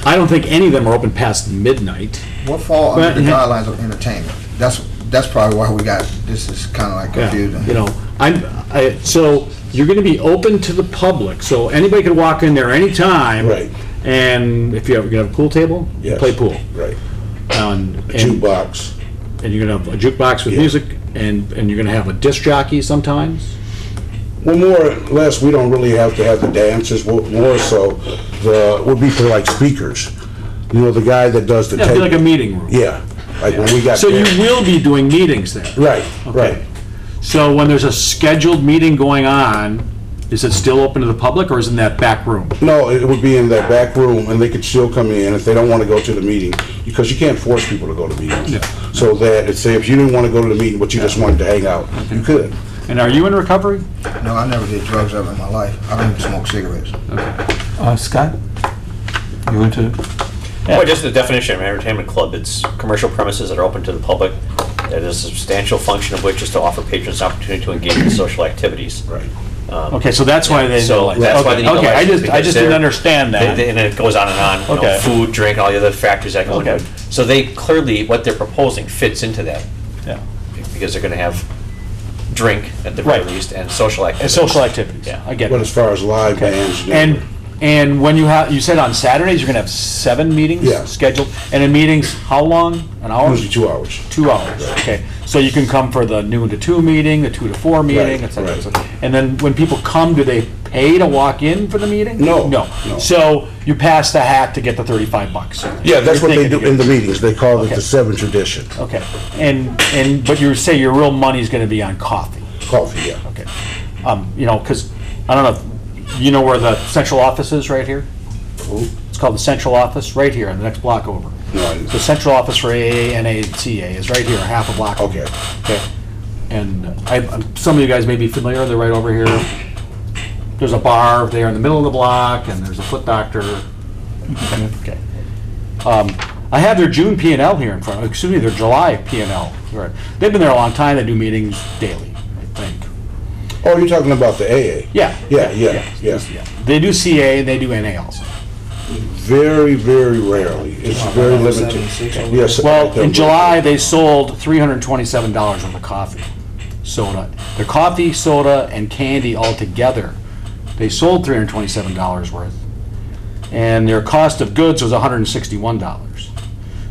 I don't think any of them are open past midnight. What fall under the But- guidelines of entertainment? That's probably why we got, this is kind of like Yeah, confusing. So you're gonna be open to the public, so anybody can walk in there anytime. Right. And if you have a pool table, Yes. play pool. Right. And Jukebox. and you're gonna have a jukebox with Yeah. music, and you're gonna have a disc jockey sometimes? Well, more or less, we don't really have to have the dances, more so, would be for like speakers. The guy that does the Yeah, it'd tape. be like a meeting room. Yeah, like when we got. So you there. will be doing meetings there? Right, Okay. right. So when there's a scheduled meeting going on, is it still open to the public, or is it in that back room? No, it would be in that back room, and they could still come in if they don't want to go to the meeting, because you can't force people to go to meetings. Yeah. So that, say, if you didn't want to go to the meeting, but you just wanted to hang out, you could. And are you in recovery? No, I never did drugs ever in my life. I don't even smoke cigarettes. Scott? You into? Well, just the definition of entertainment club, it's commercial premises that are open to the public. That is a substantial function of which is to offer patrons opportunity to engage in social activities. Right. Okay, so that's why they need a So license. that's why they need a Okay, license. I just because didn't they're- understand that. And it goes on and on, Okay. food, drink, all the other factors that go into Okay. it. So they clearly, what they're proposing fits into that, Yeah. because they're gonna have drink at the very Right. least and social And activities. social activities, Yeah. I get But it. as far as live bands. And when you said on Saturdays, you're gonna have 7 meetings Yeah. scheduled? And in meetings, how long? An hour? Usually 2 hours. 2 hours, okay. So you can come for the noon to 2 meeting, the 2 to 4 meeting, Right, et cetera, et right. cetera. And then when people come, do they pay to walk in for the meeting? No, No. no. So you pass the hat to get the $35. Yeah, that's You're what they do thinking- in the meetings. They call it Okay. the 7th tradition. Okay, but you say your real money's gonna be on coffee, Coffee, yeah. okay. Because, I don't know, you know where the central office is right here? Who? It's called the central office, right here, the next block over. No, I didn't. The central office for AAA and ACA is right here, half a block. Okay. Okay. And some of you guys may be familiar, they're right over here. There's a bar there in the middle of the block, and there's a foot doctor. Okay. I have their June P&L here in front, excuse me, their July P&L. Right. They've been there a long time, they do meetings daily, I think. Oh, you're talking about the AA? Yeah. Yeah. They do CA, and they do NA also. Very, very rarely. It's very limited. Yes. Well, in July, they sold $327 worth of coffee, soda. Their coffee, soda, and candy all together, they sold $327 worth. And their cost of goods was $161.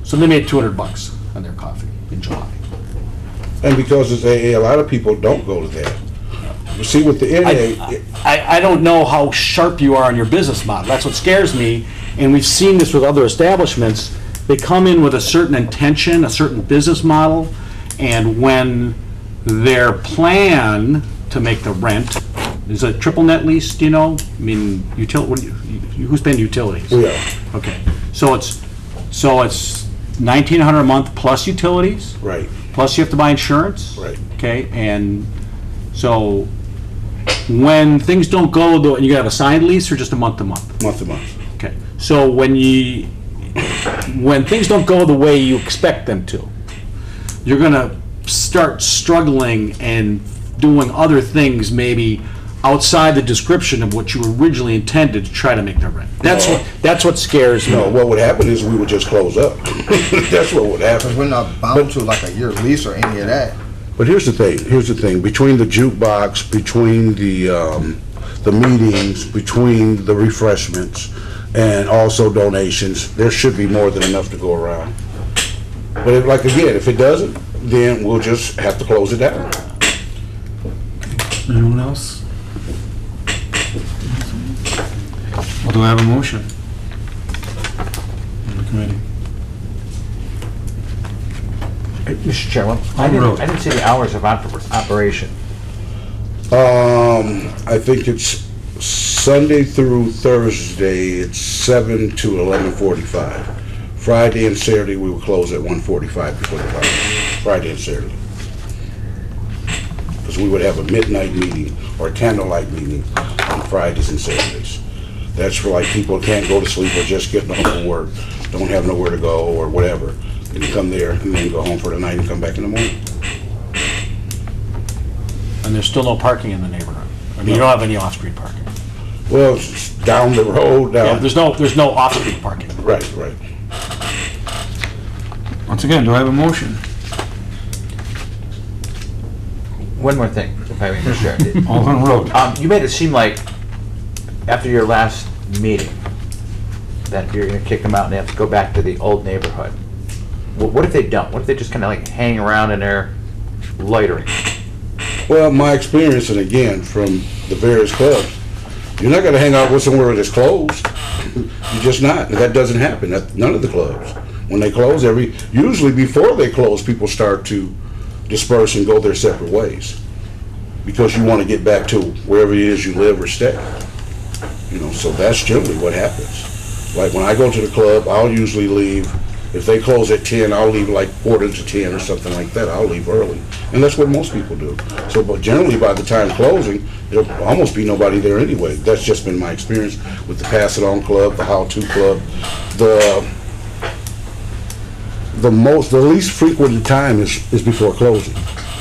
So they made $200 on their coffee in July. And because it's AA, a lot of people don't go to that. You see, with the NA, I don't know how sharp you are on your business model. That's what scares me. And we've seen this with other establishments. They come in with a certain intention, a certain business model, and when their plan to make the rent is a triple net lease, do you know? I mean, who's paying utilities? we are. Okay, so it's $1,900 a month plus utilities, Right, plus you have to buy insurance. right. Okay, and so when things don't go, and you have a signed lease or just a month to month? Month to month. Okay, so when things don't go the way you expect them to, you're gonna start struggling and doing other things maybe outside the description of what you originally intended to try to make the rent. That's what scares me. No, what would happen is we would just close up. That's what would happen. Because we're not bound to like a year lease or any of that. But here's the thing, between the jukebox, between the meetings, between the refreshments, and also donations, there should be more than enough to go around. But if it doesn't, then we'll just have to close it down. Anyone else? Well, do I have a motion on the committee? Mr. Chairman, I didn't see the hours of operation. I think it's Sunday through Thursday, it's 7 to 11:45. Friday and Saturday, we will close at 1:45 before the fire. Friday and Saturday. Because we would have a midnight meeting or a candlelight meeting on Fridays and Saturdays. That's for like people who can't go to sleep or just getting off from work, don't have nowhere to go or whatever. They can come there and then go home for the night and come back in the morning. And there's still no parking in the neighborhood? I mean, you don't have any off-street parking? Well, it's down the road, Yeah, there's no off-street parking. Right. Once again, do I have a motion? One more thing, if I may, Mr. Chair. Alden Road. You made it seem like after your last meeting that you're going to kick them out and they have to go back to the old neighborhood. What if they don't? What if they just kind of like hang around in there loitering? Well, my experience, and again, from the various clubs, you're not going to hang out with somewhere that's closed. You're just not. And that doesn't happen at none of the clubs. When they close, usually before they close, people start to disperse and go their separate ways because you want to get back to wherever it is you live or stay. So that's generally what happens. Like when I go to the club, I'll usually leave. If they close at 10, I'll leave like 9:45 or something like that. I'll leave early. And that's what most people do. So, but generally by the time closing, there'll almost be nobody there anyway. That's just been my experience with the Pass It On Club, the How To Club. The least frequent time is before closing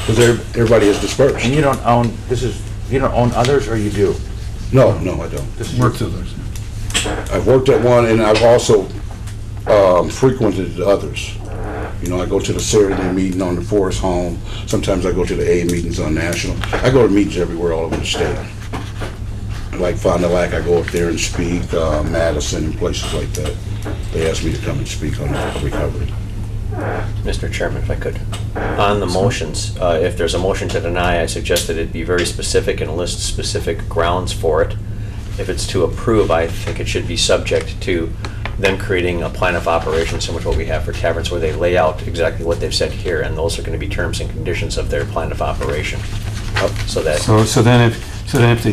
because everybody is dispersed. And you don't own, you don't own others, or you do? No, I don't. Worked others. I've worked at one, and I've also frequented others. I go to the Saturday meeting on the Forest Home. Sometimes I go to the A meetings on National. I go to meetings everywhere all over the state. Like Fond du Lac, I go up there and speak, Madison and places like that. They asked me to come and speak on recovery. Mr. Chairman, if I could. On the motions, if there's a motion to deny, I suggest that it be very specific and list specific grounds for it. If it's to approve, I think it should be subject to them creating a plan of operations similar to what we have for taverns, where they lay out exactly what they've said here, and those are going to be terms and conditions of their plan of operation. So that So then if they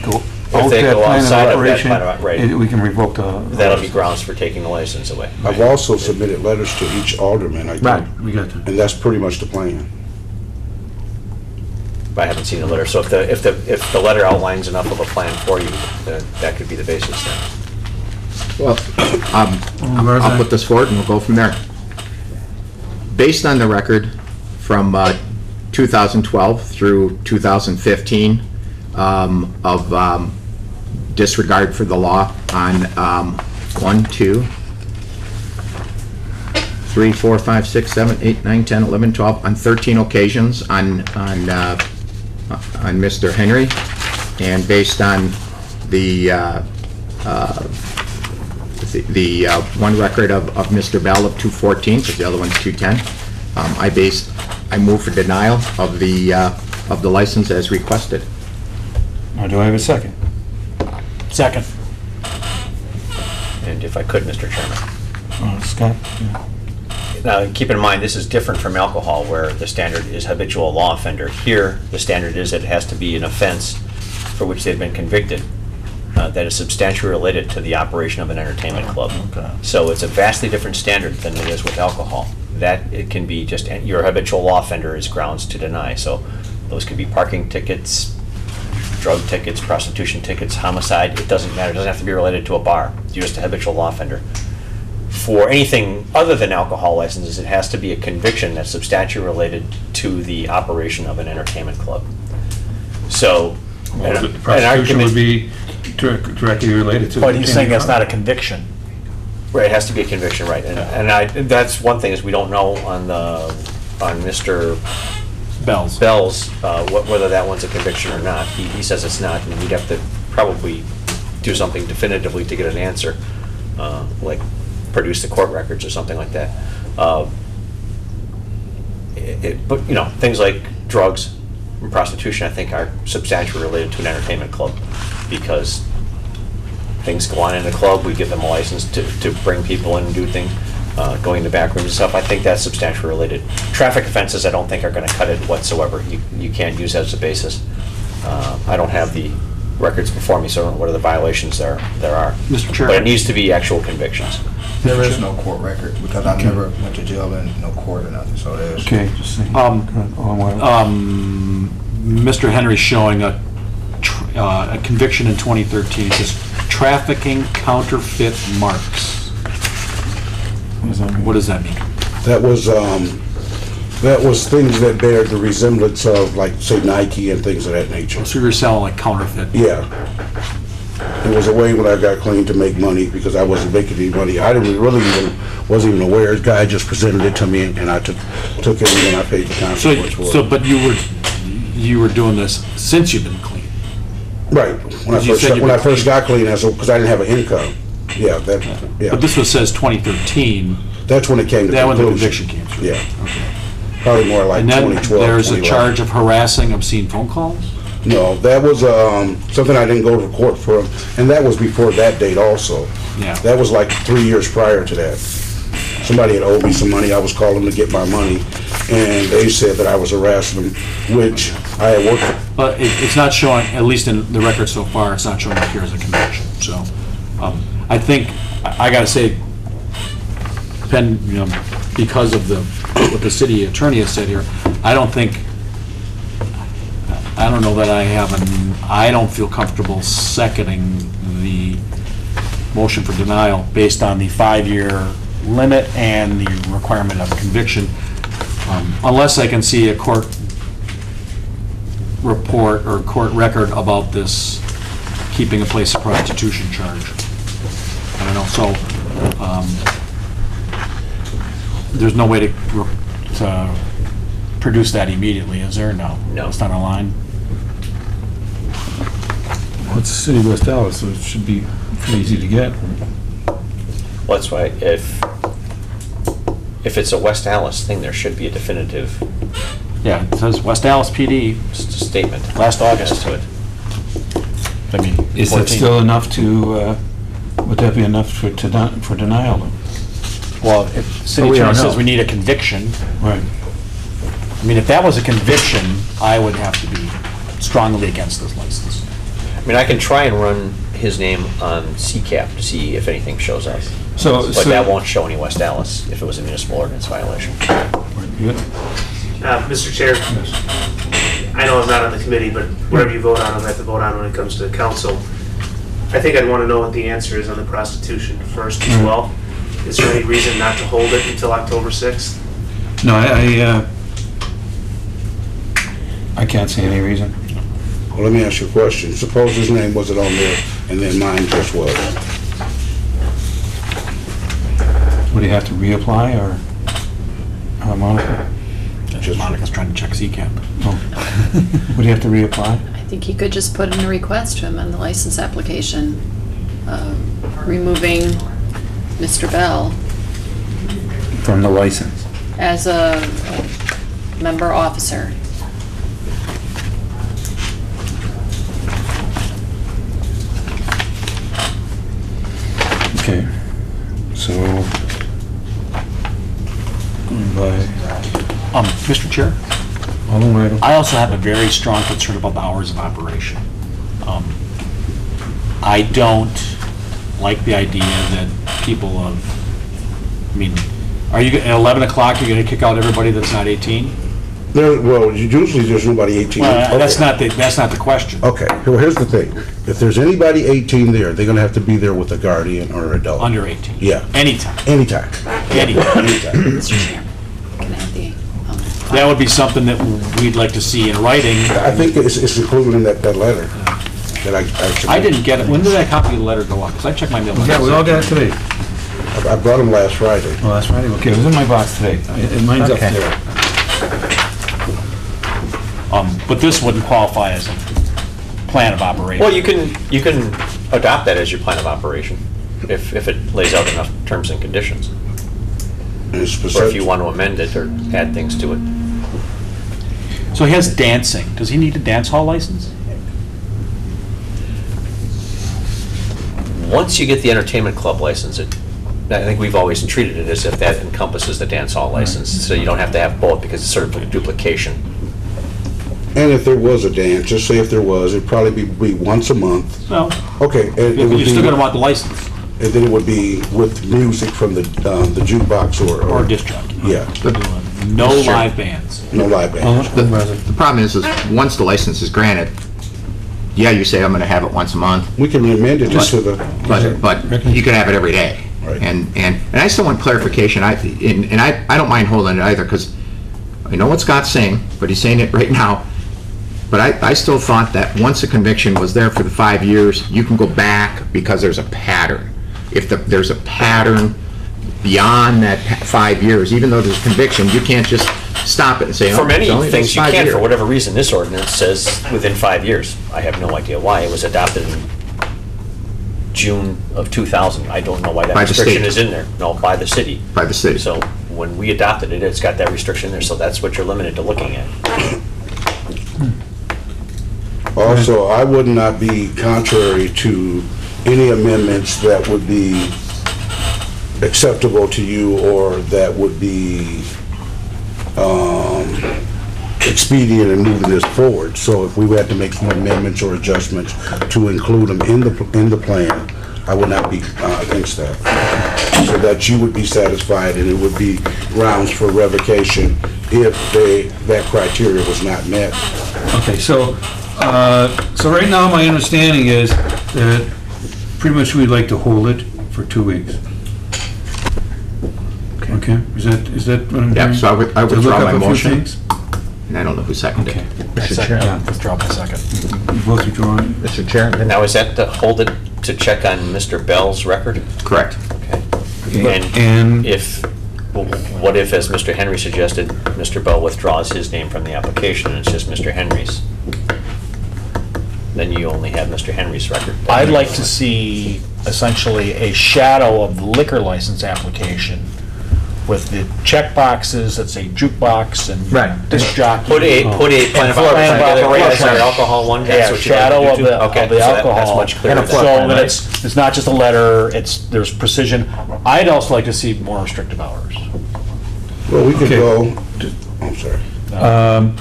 go if they go outside of that plan of operation, we can revoke the. that'll be grounds for taking the license away. I've also submitted letters to each alderman, I think. Right, we got that. And that's pretty much the plan. But I haven't seen the letter, so if the letter outlines enough of a plan for you, then that could be the basis then. Well, I'll put this forward and we'll go from there. Based on the record from 2012 through 2015 of disregard for the law on 1, 2, 3, 4, 5, 6, 7, 8, 9, 10, 11, 12, on 13 occasions on Mr. Henry, and based on the one record of Mr. Bell of 214, because the other one's 210, I move for denial of the license as requested. Do I have a second? Second. And if I could, Mr. Chairman. Scott? Now, keep in mind, this is different from alcohol, where the standard is habitual law offender. Here, the standard is that it has to be an offense for which they've been convicted that is substantially related to the operation of an entertainment club. Okay. So it's a vastly different standard than it is with alcohol. That it can be just, your habitual law offender is grounds to deny. So those could be parking tickets, drug tickets, prostitution tickets, homicide. It doesn't matter. It doesn't have to be related to a bar. You're just a habitual law offender. For anything other than alcohol licenses, it has to be a conviction that's substantially related to the operation of an entertainment club. So, Well, the prosecution would be directly related to. But he's saying that's not a conviction. Right, it has to be a conviction, right? And that's one thing is we don't know on Mr. Bells. Bell's, whether that one's a conviction or not. He says it's not, and we'd have to probably do something definitively to get an answer, like produce the court records or something like that. But, you know, things like drugs and prostitution, I think, are substantially related to an entertainment club, because things go on in the club, we give them a license to bring people in and do things, going to back rooms and stuff. I think that's substantially related. Traffic offenses, I don't think are going to cut it whatsoever. You can't use that as a basis. I don't have the records before me, so I don't know what other violations there are. Mr. Chair. But it needs to be actual convisions. There is no court record, because I never went to jail and no court or nothing, so there's. Okay, just saying. Mr. Henry's showing a conviction in 2013. It says trafficking counterfeit marks. What does that mean? That was things that bear the resemblance of, like, say, Nike and things of that nature. So you're selling like counterfeit? Yeah. It was a way when I got clean to make money, because I wasn't making any money. I wasn't even aware. The guy just presented it to me, and I took it, and I paid the consequence for it. But you were doing this since you've been clean? Right. When I first got clean, because I didn't have an income. Yeah, yeah. But this one says 2013. That's when it came to conclusion. That when the conviction came through? Yeah. Okay. Probably more like 2012, And then there's a 2011. charge of harassing obscene phone calls? No, that was something I didn't go to court for, and that was before that date also. Yeah. That was like 3 years prior to that. Somebody had owed me some money. I was calling to get my money, and they said that I was harassing them, which I had worked for. But it's not showing, at least in the record so far, it's not showing up here as a conviction. So I think, I gotta say, because of what the city attorney has said here, I don't know that I don't feel comfortable seconding the motion for denial based on the 5-year limit and the requirement of conviction, unless I can see a court report or court record about this keeping a place of prostitution charge. I don't know, so there's no way to produce that immediately, is there? No. It's not online? Well, it's the city of West Dallas, so it should be pretty easy to get. Well, that's why if it's a West Dallas thing, there should be a definitive Yeah, it says West Dallas PD, statement. last August. To it. I mean, Is that 14. still enough to, would that be enough for denial, though? Well, if city we attorney don't says know. we need a conviction, Right. I mean, if that was a conviction, I would have to be strongly against this license. I mean, I can try and run his name on CCAP to see if anything shows up. But that won't show any West Dallas if it was a municipal ordinance violation. Good. Mr. Chair, I know I'm not on the committee, but whatever you vote on, I'll have to vote on when it comes to the council. I think I'd want to know what the answer is on the prostitution first as well. Is there any reason not to hold it until October 6th? No, I can't see any reason. Well, let me ask you a question. Suppose his name wasn't on there, and then mine just was. Would he have to reapply, or, Monica? Just Monica's trying to check CCAP. Oh. Would he have to reapply? I think you could just put in a request to him on the license application, removing Mr. Bell From the license? as a member officer. Okay, so, going by, Mr. Chair? Alderman Weidel. I also have a very strong concern about the hours of operation. I don't like the idea that people I mean, are you, at 11 o'clock, you're gonna kick out everybody that's not 18? Well, usually there's nobody 18. Well, that's Okay. not the question. Okay, well, here's the thing. If there's anybody 18 there, they're gonna have to be there with a guardian or adult. Under 18? Yeah. Anytime? Anytime. Anytime. Mr. Chairman, can I have the, That would be something that we'd like to see in writing. I think it's included in that letter that I didn't get it. When did that copy of the letter go out? Because I checked my mailbox. Yeah, we all got it today. I brought them last Friday. Oh, that's Friday, okay, it was in my box today. Mine's up Okay. there. But this wouldn't qualify as a plan of operation. Well, you can adopt that as your plan of operation, if it lays out enough terms and conditions. And it's Or if specific. you want to amend it or add things to it. So he has dancing. Does he need a dance hall license? Once you get the entertainment club license, I think we've always treated it as if that encompasses the dance hall license, so you don't have to have both because it's sort of a duplication. And if there was a dance, just say if there was, it'd probably be once a month. No. Okay. and it would You're still be- gonna want the license. And then it would be with music from the jukebox Or disc jockey. Yeah, No Sure. live bands. no live band. The problem is once the license is granted, yeah, you say I'm gonna have it once a month, We can amend it just to the. but you can have it every day. Right. And I still want clarification, I don't mind holding it either, because I know what Scott's saying, but he's saying it right now. But I still thought that once a conviction was there for the 5 years, you can go back because there's a pattern. If there's a pattern beyond that 5 years, even though there's conviction, you can't just stop it and say, oh, For many it's only things, you 5 can, years. for whatever reason. This ordinance says within 5 years. I have no idea why. It was adopted in June of 2000. I don't know why that By the restriction state. is in there. No, by the city. By the city. So when we adopted it, it's got that restriction there, so that's what you're limited to looking at. Also, I would not be contrary to any amendments that would be acceptable to you or that would be expedient in moving this forward. So if we had to make some amendments or adjustments to include them in the plan, I would not be against that. So that you would be satisfied and it would be grounds for revocation if that criteria was not met. Okay, so right now, my understanding is that pretty much we'd like to hold it for 2 weeks. Okay, is that what I'm hearing? Yeah, so I would To look withdraw up my a few motion, things? and I don't know who seconded it. Mr. Chairman. Withdraw my second. You both withdrawing? Mr. Chairman, Now, is that to hold it to check on Mr. Bell's record? Correct. Okay. And If, what if, as Mr. Henry suggested, Mr. Bell withdraws his name from the application and it's just Mr. Henry's? Then you only have Mr. Henry's record. I'd like to see essentially a shadow of the liquor license application with the check boxes that say jukebox and disc jockey. Put a plan of operation together, as our alcohol one, that's Yeah, what you'd like shadow to of do the, too? Okay, of the so alcohol. that's much clearer. So that it's not just a letter, there's precision. I'd also like to see more restrictive hours. Well, we could Okay. go, I'm sorry.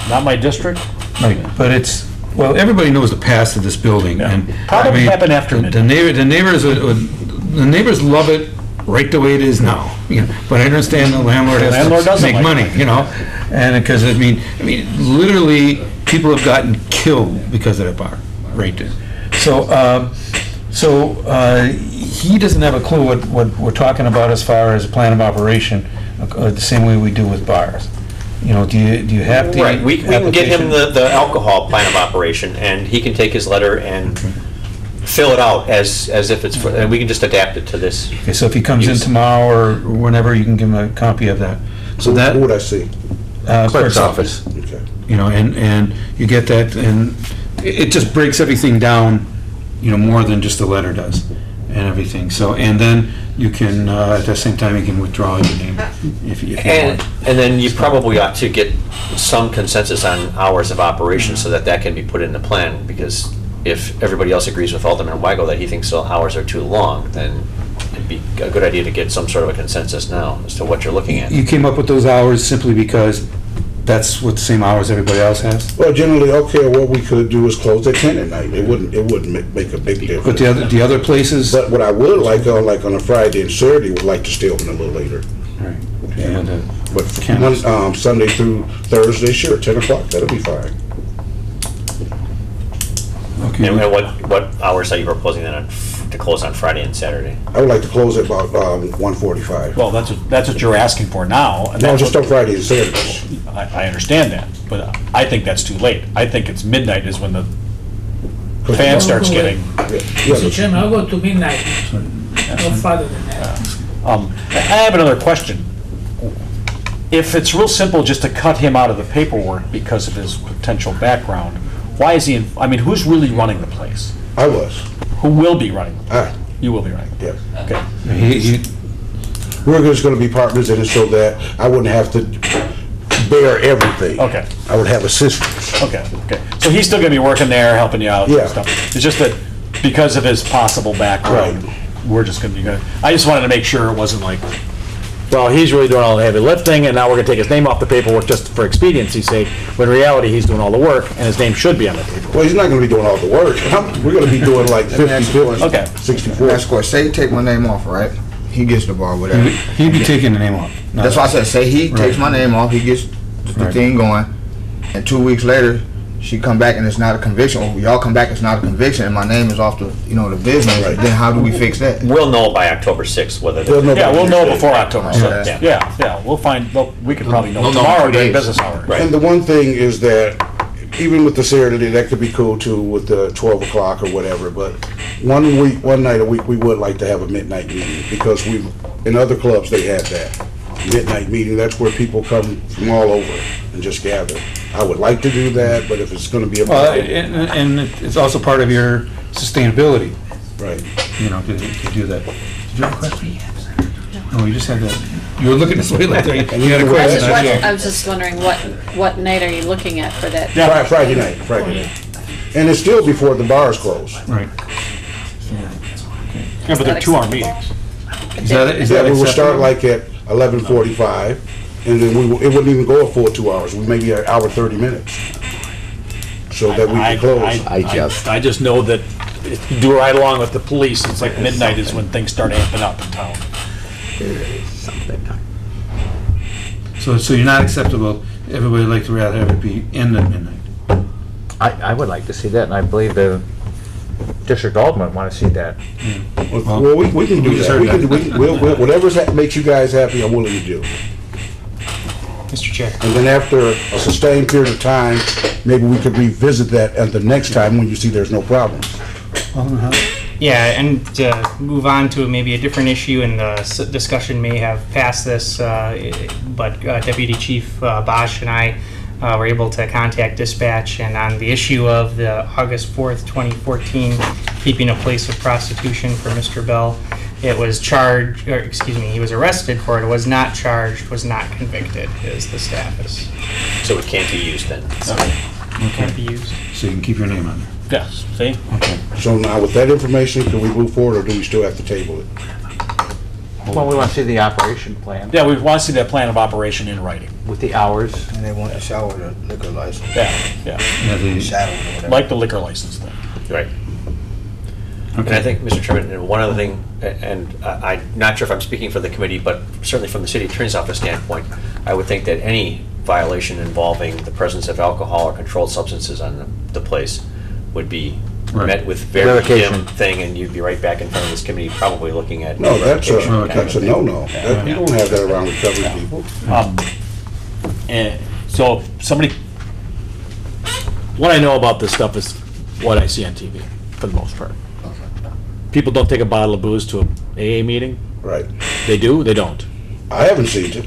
Not my district. Right, but it's, well, everybody knows the past of this building, and. Probably I mean, happened after the neighbors love it right the way it is now, you know, but I understand the landlord The landlord has to doesn't make like money, it. you know? And because, I mean, literally, people have gotten killed because of that bar, right there. So, he doesn't have a clue what we're talking about as far as plan of operation, the same way we do with bars. You know, do you have the Right, we can get him application? the alcohol plan of operation, and he can take his letter and fill it out as if it's, and we can just adapt it to this. Okay, so if he comes in use. tomorrow or whenever, you can give him a copy of that. So that, Who would I see? clerk's office, Okay. you know, and you get that, and it just breaks everything down, you know, more than just the letter does and everything. So, and then you can, at the same time, you can withdraw your name if you And, want. and then you probably ought to get some consensus on hours of operation so that can be put in the plan, because if everybody else agrees with Alderman Weigel that he thinks the hours are too long, then it'd be a good idea to get some sort of a consensus now as to what you're looking at. You came up with those hours simply because that's what the same hours everybody else has? Well, generally, okay, what we could do is close at 10 at night. It wouldn't make a big difference. But the other places? But what I would like on a Friday and Saturday, would like to stay open a little later. Right. And, But Sunday through Thursday, sure, 10 o'clock, that'll be fine. okay. And what hours are you proposing then to close on Friday and Saturday? I would like to close at about 1:45. Well, that's what you're asking for now. And No, that's just what- on Fridays and Saturdays. I understand that, but I think that's too late. I think it's midnight is when the fan starts getting. Mr. Chairman, I'll go to midnight, no farther than that. I have another question. if it's real simple just to cut him out of the paperwork because of his potential background, why is he in, I mean, who's really running the place? I was. Who will be running the place? Ah, You will be running. yeah. Okay. We're just gonna be partners in it so that I wouldn't have to bear everything. Okay. I would have assistants. Okay, okay. So he's still gonna be working there, helping you out Yeah. and stuff. It's just that because of his possible background, we're just gonna be good. I just wanted to make sure it wasn't like, well, he's really doing all the heavy lifting, and now we're gonna take his name off the paperwork just for expediency's sake, when in reality, he's doing all the work, and his name should be on the paperwork. Well, he's not gonna be doing all the work. We're gonna be doing like 50/50. Okay. 60/40. That's course. Say he take my name off, right? He gets the bar, whatever. He'd be taking the name off. That's why I said, say he takes my name off, he gets the Right. thing going, and 2 weeks later, she come back and it's not a conviction, or y'all come back, it's not a conviction, and my name is off the, the business, Right. then how do we fix that? We'll know by October 6th whether We'll know. Yeah, we'll know before October Okay. 6th. Yeah, yeah, we'll find, well, we could probably know We'll know in tomorrow 2 during days. business hours. Right. And the one thing is that, even with the Saturday, that could be cool too, with the 12 o'clock or whatever, but one night a week, we would like to have a midnight meeting, because in other clubs, they have that midnight meeting. That's where people come from all over and just gather. I would like to do that, but if it's gonna be a Well, problem, and it's also part of your sustainability, right. to do that. Did you have a question? No, you just had that, you were looking this way like that. You had a I question. I was just wondering, what night are you looking at for that? Friday night. And it's still before the bars close. Right. Yeah, but they're 2-hour meetings. Is that Yeah, we will start acceptable? like at 11:45, and then it wouldn't even go a full 2 hours, maybe an hour, 30 minutes. So that we can close. I just know that if you do right along with the police, it's like midnight is when things start amping up in town. So you're not acceptable, everybody would like to rather have it be in the midnight. I would like to see that, and I believe the district alderman want to see that. Well, we can do that. Whatever makes you guys happy, I'm willing to do. Mr. Chair. And then after a sustained period of time, maybe we could revisit that at the next time when you see there's no problems. Yeah, and to move on to maybe a different issue, and the discussion may have passed this, but Deputy Chief Bosch and I were able to contact dispatch, and on the issue of the August 4th, 2014, keeping a place of prostitution for Mr. Bell, it was charged, or excuse me, he was arrested for it, was not charged, was not convicted, is the status. So it can't be used then. Can't be used. So you can keep your name on there. Yes, see? So now with that information, can we move forward, or do we still have to table it? Well, we want to see the operation plan Yeah, we want to see that plan of operation in writing. with the hours. And they want to shower the liquor license. Yeah, yeah. Shadow or whatever. Like the liquor license thing. Right. And I think, Mr. Chairman, and one other thing, and I'm not sure if I'm speaking for the committee, but certainly from the city attorney's office standpoint, I would think that any violation involving the presence of alcohol or controlled substances on the place would be met with very Revocation. dim thing, and you'd be right back in front of this committee, probably looking at. No, that's revocation. a no-no. You don't have that around recovery people. And so somebody, what I know about this stuff is what I see on TV, for the most part. People don't take a bottle of booze to a AA meeting. Right. They do, they don't. I haven't seen it.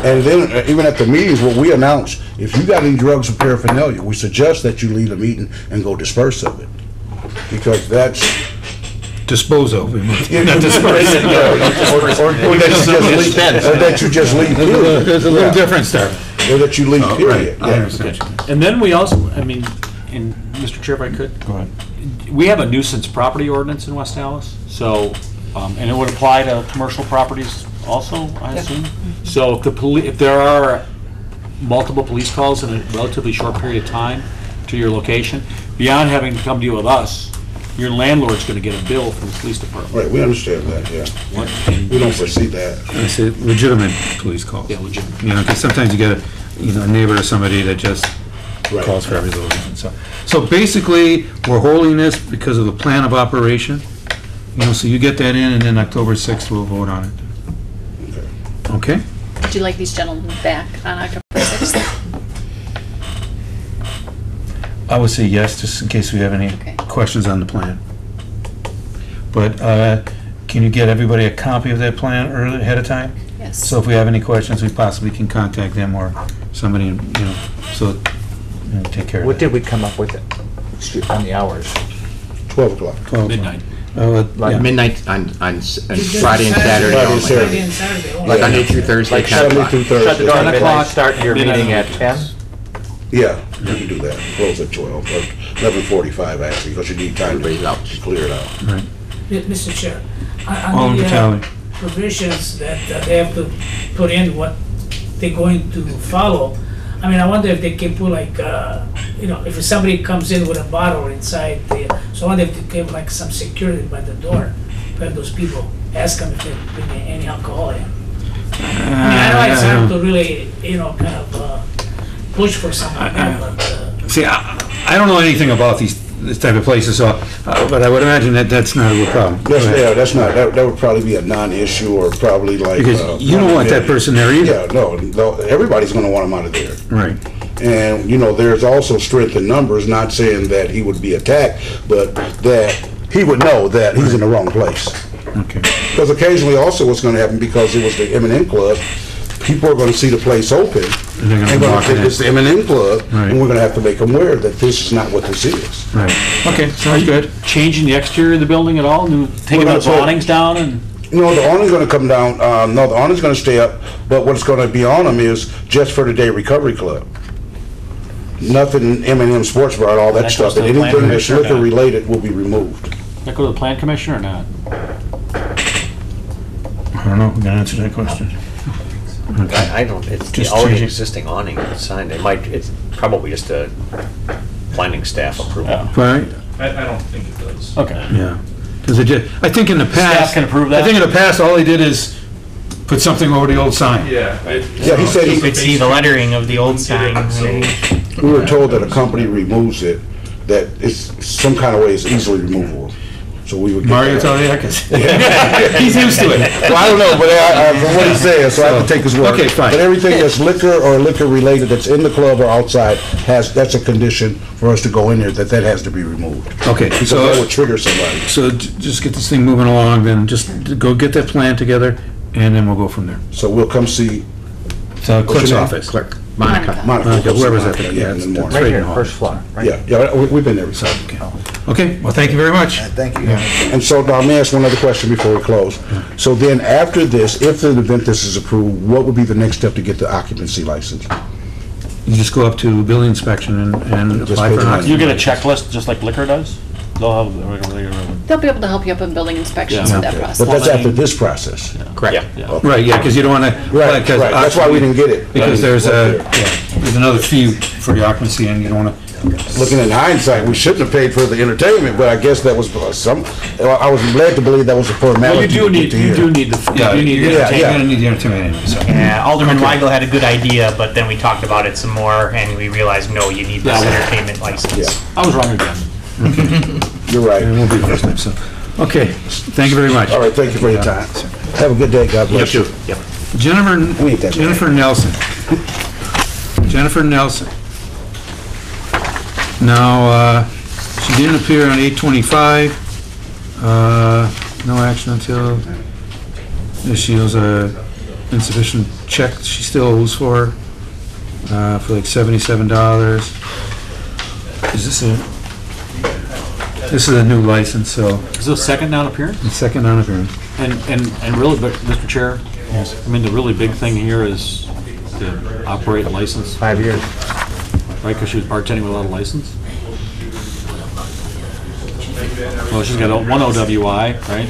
And then, even at the meetings, what we announce, if you got any drugs or paraphernalia, we suggest that you leave the meeting and go disperse of it. Because that's... Dispose of. Not disperse. Or that you just leave, period. There's a little difference there. Or that you leave, period. I Yeah. understand. And then we also, I mean, and Mr. Chair, if I could? Go ahead. We have a nuisance property ordinance in West Allis, so, and it would apply to commercial properties also, I assume? So if if there are multiple police calls in a relatively short period of time to your location, beyond having to come deal with us, your landlord's gonna get a bill from the police department. Right, we understand that, yeah. We don't foresee that. I say legitimate police calls. Yeah, legitimate. You know, because sometimes you get a neighbor or somebody that just Right. calls for every little reason. So basically, we're holding this because of the plan of operation. You know, so you get that in, and then October 6th, we'll vote on it. Okay? Would you like these gentlemen back on October 6th? I would say yes, just in case we have any Okay. questions on the plan. But can you get everybody a copy of that plan early, ahead of time? Yes. So if we have any questions, we possibly can contact them or somebody, so, take care of What that. did we come up with on the hours? 12 o'clock. 12 Midnight. Like yeah. midnight on Just Friday and Saturday Friday and only. Saturday. Friday and Saturday only. Like Monday through Thursday, Like 10 Sunday o'clock. through Shut the Thursday. door at 10 midnight, o'clock, start your midnight meeting on at 10? Yeah, you can do that. Close at 12, or 11:45 actually, because you need time Everybody's out. to clear it out. Right. Mr. Chair, Alderman on the Vitale. provisions that they have to put in what they're going to follow, I mean, I wonder if they can put like, if somebody comes in with a bottle inside, so I wonder if they give like some security by the door, where those people ask them if they bring any alcohol in. I mean, I know it's hard to really, kind of push for something like that, but. See, I don't know anything about this type of places, so, but I would imagine that that's not a real problem. That's not, that would probably be a non-issue, or probably like. Because you don't want that person there either. Yeah, no, everybody's gonna want him out of there. Right. And, there's also strength in numbers, not saying that he would be attacked, but that he would know that he's in the wrong place. Okay. Because occasionally also what's gonna happen, because it was the M&M Club, people are gonna see the place open, And they're gonna and walk think in. it's the M&M Club, Right. and we're gonna have to make them aware that this is not what this is. Right. Okay, sounds good. Changing the exterior of the building at all? Taking Well, those that's what- awnings down and? No, the awning's gonna come down, no, the awning's gonna stay up, but what's gonna be on them is just for the Day Recovery Club. Nothing M&M Sports Bar and all that That stuff, goes to and the plan anything that's commissioner, liquor okay. related will be removed. That go to the plan commissioner or not? I don't know, who can answer that question? I don't, it's the Just already change it. existing awning sign, it's probably just a planning staff approval. Right? I don't think it does. Okay. Yeah. Because I think in the past. Staff can approve that? I think in the past, all they did is put something over the old sign. Yeah. Yeah, he said You could see the lettering of the old sign. we were told that a company removes it, that it's, some kind of way it's easily removable. So we would get Mario that. Taliakas. He's used to it. Well, I don't know, but from what he says, so I have to take his word. Okay, fine. But everything that's liquor or liquor related that's in the club or outside that's a condition for us to go in there, that has to be removed. Okay, Because so- that would trigger somebody. So just get this thing moving along, then just go get that plan together, and then we'll go from there. So we'll come see So What's clerk's your name? office. Clerk, Monica. Monica. Whoever's at Monica, the, yeah, in the morning. Right straight here, in the hall. first floor, right? Yeah, we've been there before. Okay, well, thank you very much. Thank you. And so now, may I ask one other question before we close? So then, after this, if the event this is approved, what would be the next step to get the occupancy license? You just go up to building inspection and Just apply pay for the an money. You occupancy. get a checklist just like liquor does? They'll have. They'll be able to help you up in building inspections Yeah. with that But process. that's after this process. Correct. Yeah. Right, yeah, because you don't want to. Right, that's why we didn't get it. Because there's another fee for the occupancy, and you don't want to. Looking in hindsight, we shouldn't have paid for the entertainment, but I guess that was I was led to believe that was a Well, formality. you do need the, Yeah, you do need you're the. gonna need the entertainment anyway, so. Yeah, Alderman Weigel had a good idea, but then we talked about it some more, and we realized, no, you need this Yeah. entertainment license. I was wrong again. You're right. It won't be the first time, so. Okay, thank you very much. All right, thank you for your time. Have a good day, God bless you. Yep. Jennifer Nelson. Jennifer Nelson. Now, she didn't appear on 8/25. No action until she owes a insufficient check she still owes for like $77. Is this this is a new license, so. Is this second non-appearance? The second non-appearance. And really, but Mr. Chair? Yes. I mean, the really big thing here is to operate a license. 5 years. Right, because she was bartending without a license? Well, she's got one OWI, right?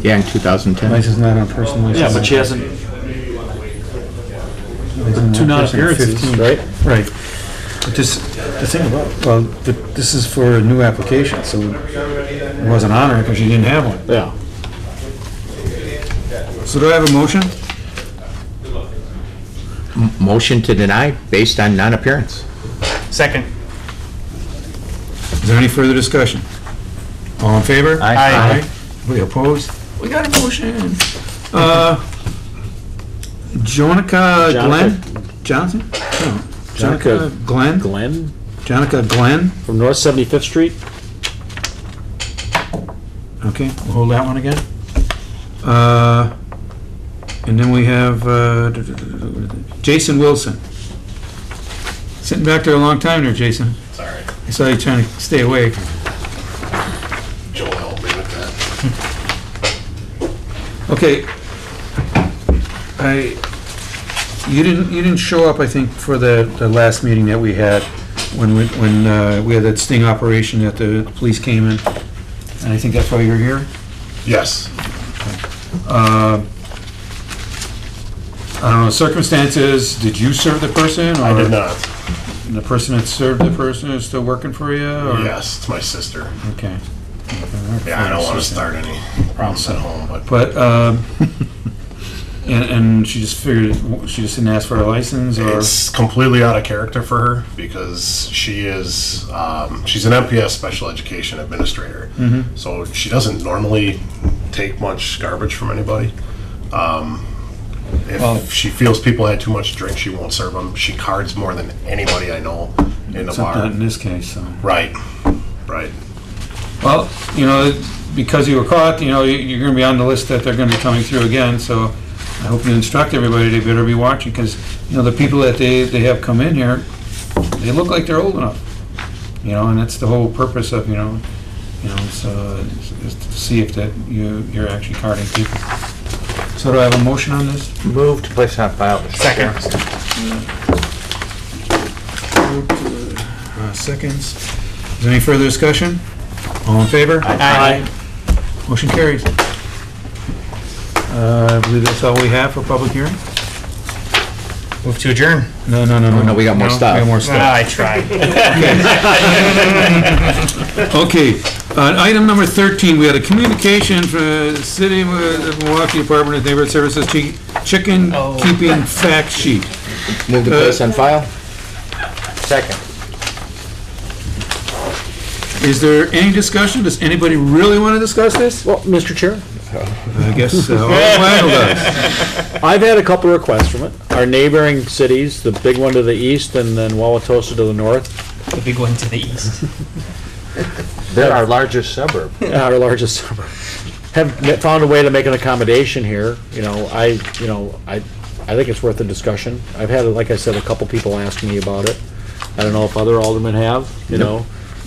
Yeah, in 2010. License not on personal license. Yeah, but she hasn't, two non-appearances, right? Right. But this, the thing about, well, but this is for a new application, so it wasn't on her because she didn't have one. Yeah. So do I have a motion? Motion to deny based on non-appearance. Second. Is there any further discussion? All in favor? Aye. We opposed? We got a motion. Jonica Glenn? Johnson? No. Jonica Glenn? Glenn Jonica Glenn? from North 75th Street. Okay, we'll hold that one again. And then we have Jason Wilson. Sitting back there a long time there, Jason. Sorry. I saw you trying to stay awake. Joel helped me with that. Okay. You didn't show up, I think, for the last meeting that we had when we had that sting operation that the police came in, and I think that's why you're here. Yes. I don't know, circumstances, did you serve the person? Or I did not. And the person that served the person is still working for you? Or? Yes, it's my sister. Okay. Yeah, I don't want to start any problems at home, but and she just figured, she just didn't ask for a license, or? it's completely out of character for her because she is, she's an MPS special education administrator. Mhm. So she doesn't normally take much garbage from anybody. If she feels people had too much to drink, she won't serve them. She cards more than anybody I know in the Except bar. not in this case, so. Right, right. Well, you know, because you were caught, you know, you're gonna be on the list that they're gonna be coming through again, so I hope you instruct everybody they better be watching, because, you know, the people that they have come in here, they look like they're old enough, you know, and that's the whole purpose of, so, is to see if that you're actually carding people. So do I have a motion on this? Move to place on file. Second. Seconds. Is there any further discussion? All in favor? Aye. Motion carries. I believe that's all we have for public hearing? Move to adjourn. No, we got more stuff. We got more stuff. I tried. Okay, item number 13, we had a communication for the City of Milwaukee Department of Neighborhood Services chicken keeping fact sheet. Move the place on file? Second. Is there any discussion? Does anybody really want to discuss this? Well, Mr. Chair, I guess Lionel does. I've had a couple of requests from it. Our neighboring cities, the big one to the east and then Wauwatosa to the north. The big one to the east. They're our largest suburb. Our largest suburb. Have found a way to make an accommodation here. I think it's worth a discussion. I've had, like I said, a couple people ask me about it. I don't know if other aldermen have,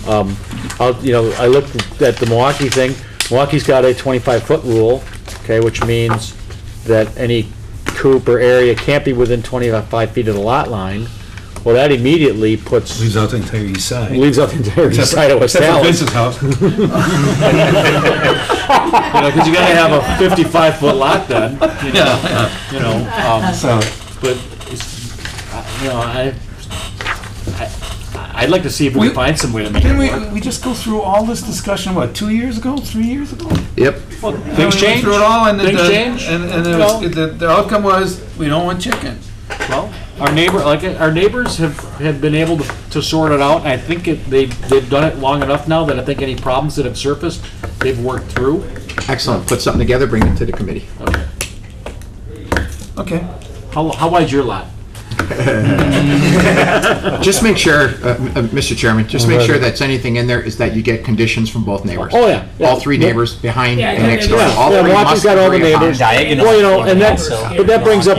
I looked at the Milwaukee thing. Milwaukee's got a 25-foot rule, okay, which means that any coop or area can't be within 25 feet of the lot line. Well, that immediately puts... Leaves out the entire east side. Leaves out the entire east side of West Allis. Except for Vince's house. Because you gotta have a 55-foot lot then, So, but, I'd like to see if we can find some way to make it didn't work. we just go through all this discussion, what, 2 years ago, 3 years ago? Yep. Things We went change. through it all, and Things change. and there was, the outcome was, we don't want chicken. Well, our neighbors have been able to sort it out, and I think they've done it long enough now that I think any problems that have surfaced, they've worked through. Excellent. Put something together, bring it to the committee. Okay. How wide's your lot? Just make sure, Mr. Chairman, just make sure that's anything in there is that you get conditions from both neighbors. Oh, yeah. All three neighbors behind Yeah, and next door. yeah, All three Milwaukee's must got all the agree upon neighbors. it. Diagonal. Well, and that brings up,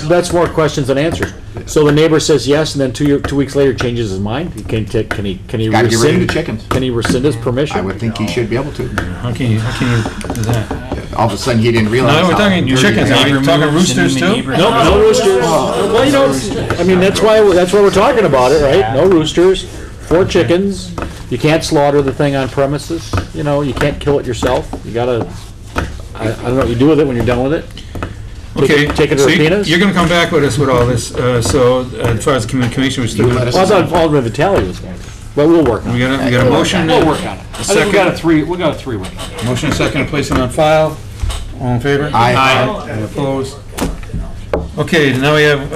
that's more questions than answers. So the neighbor says yes, and then 2 weeks later changes his mind? Can he Gotta get rid of the rescind? chickens. Can he rescind his permission? I would think he should be able to. How can you do that? All of a sudden, he didn't realize. No, we're how talking dirty chickens, they are are. we talking roosters too? No roosters. Well, I mean, that's why we're talking about it, right? No roosters, 4 chickens. You can't slaughter the thing on premises. You can't kill it yourself. You gotta, I don't know what you do with it when you're done with it. Okay. Take it to so Rapinas? you're gonna come back with us with all this, so as far as communication, we're still. You let us Well, I thought Alderman Vitale was going to, but we'll work on We it. got a motion. We'll work on it. I think we got a three-way. Motion second to place it on file. All in favor? Aye. Any opposed? Okay, now we have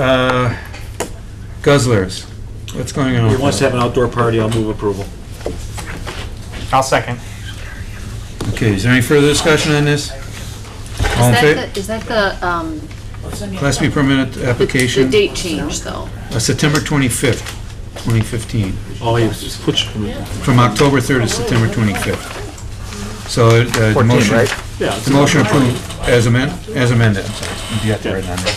Guzzlers. What's going on? He wants to have an outdoor party, I'll move approval. I'll second. Okay, is there any further discussion on this? All in favor? Is that the Class B permit the application, date change though? September 25th, 2015. Oh, he puts, From October 3rd to September 25th. So, the 14, motion. right? Yeah. it's The motion about- approved as amended, I'm sorry. You have to write it on there.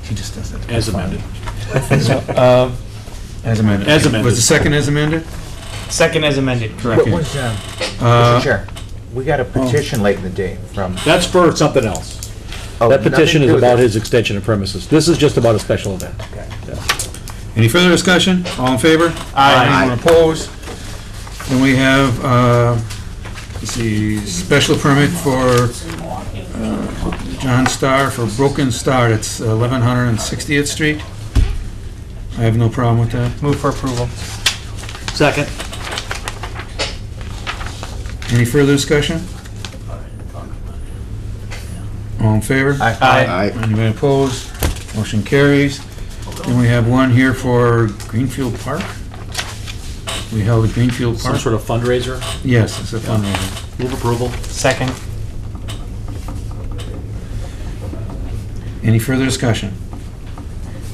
He just does that. As amended. As amended. As amended. Was the second as amended? Second as amended, correct. What was, Mr. Chair, we got a petition late in the day from. That's for something else. Oh, That petition nothing to is do with about it. his extension of premises. This is just about a special event. Any further discussion? All in favor? Aye. Anyone opposed? Then we have, let's see, special permit for John Starr for Broken Start. It's 1160th Street. I have no problem with that. Move for approval. Second. Any further discussion? All in favor? Aye. Anyone opposed? Motion carries. Then we have one here for Greenfield Park. We held a Greenfield Some Park. sort of fundraiser. Yes, it's a fundraiser. Move approval. Second. Any further discussion?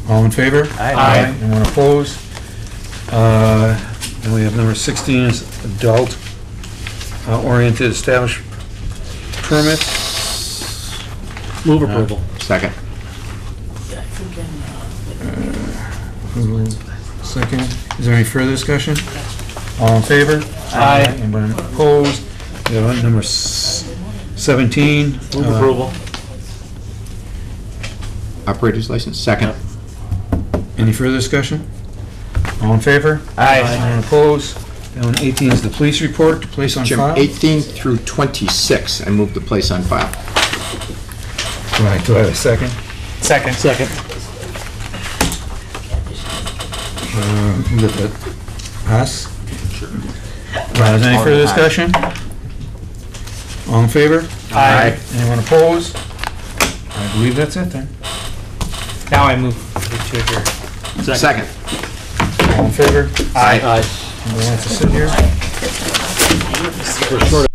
All in favor? Aye. Anyone opposed? Then we have number 16 is adult oriented established permits. Move approval. Second. Second. Is there any further discussion? All in favor? Aye. Anyone opposed? We have number 17. Move approval. Operator's license, second. Any further discussion? All in favor? Aye. Anyone opposed? Then 18 is the police report to place on Jim, file. 18 through 26, and move the place on file. Right, do I have a second? Second. Second. Who did that? Us? Sure. Is there any further discussion? All in favor? Aye. Anyone opposed? I believe that's it then. Now I move to adjourn. Second. All in favor? Aye. Anyone wants to sit here? For a short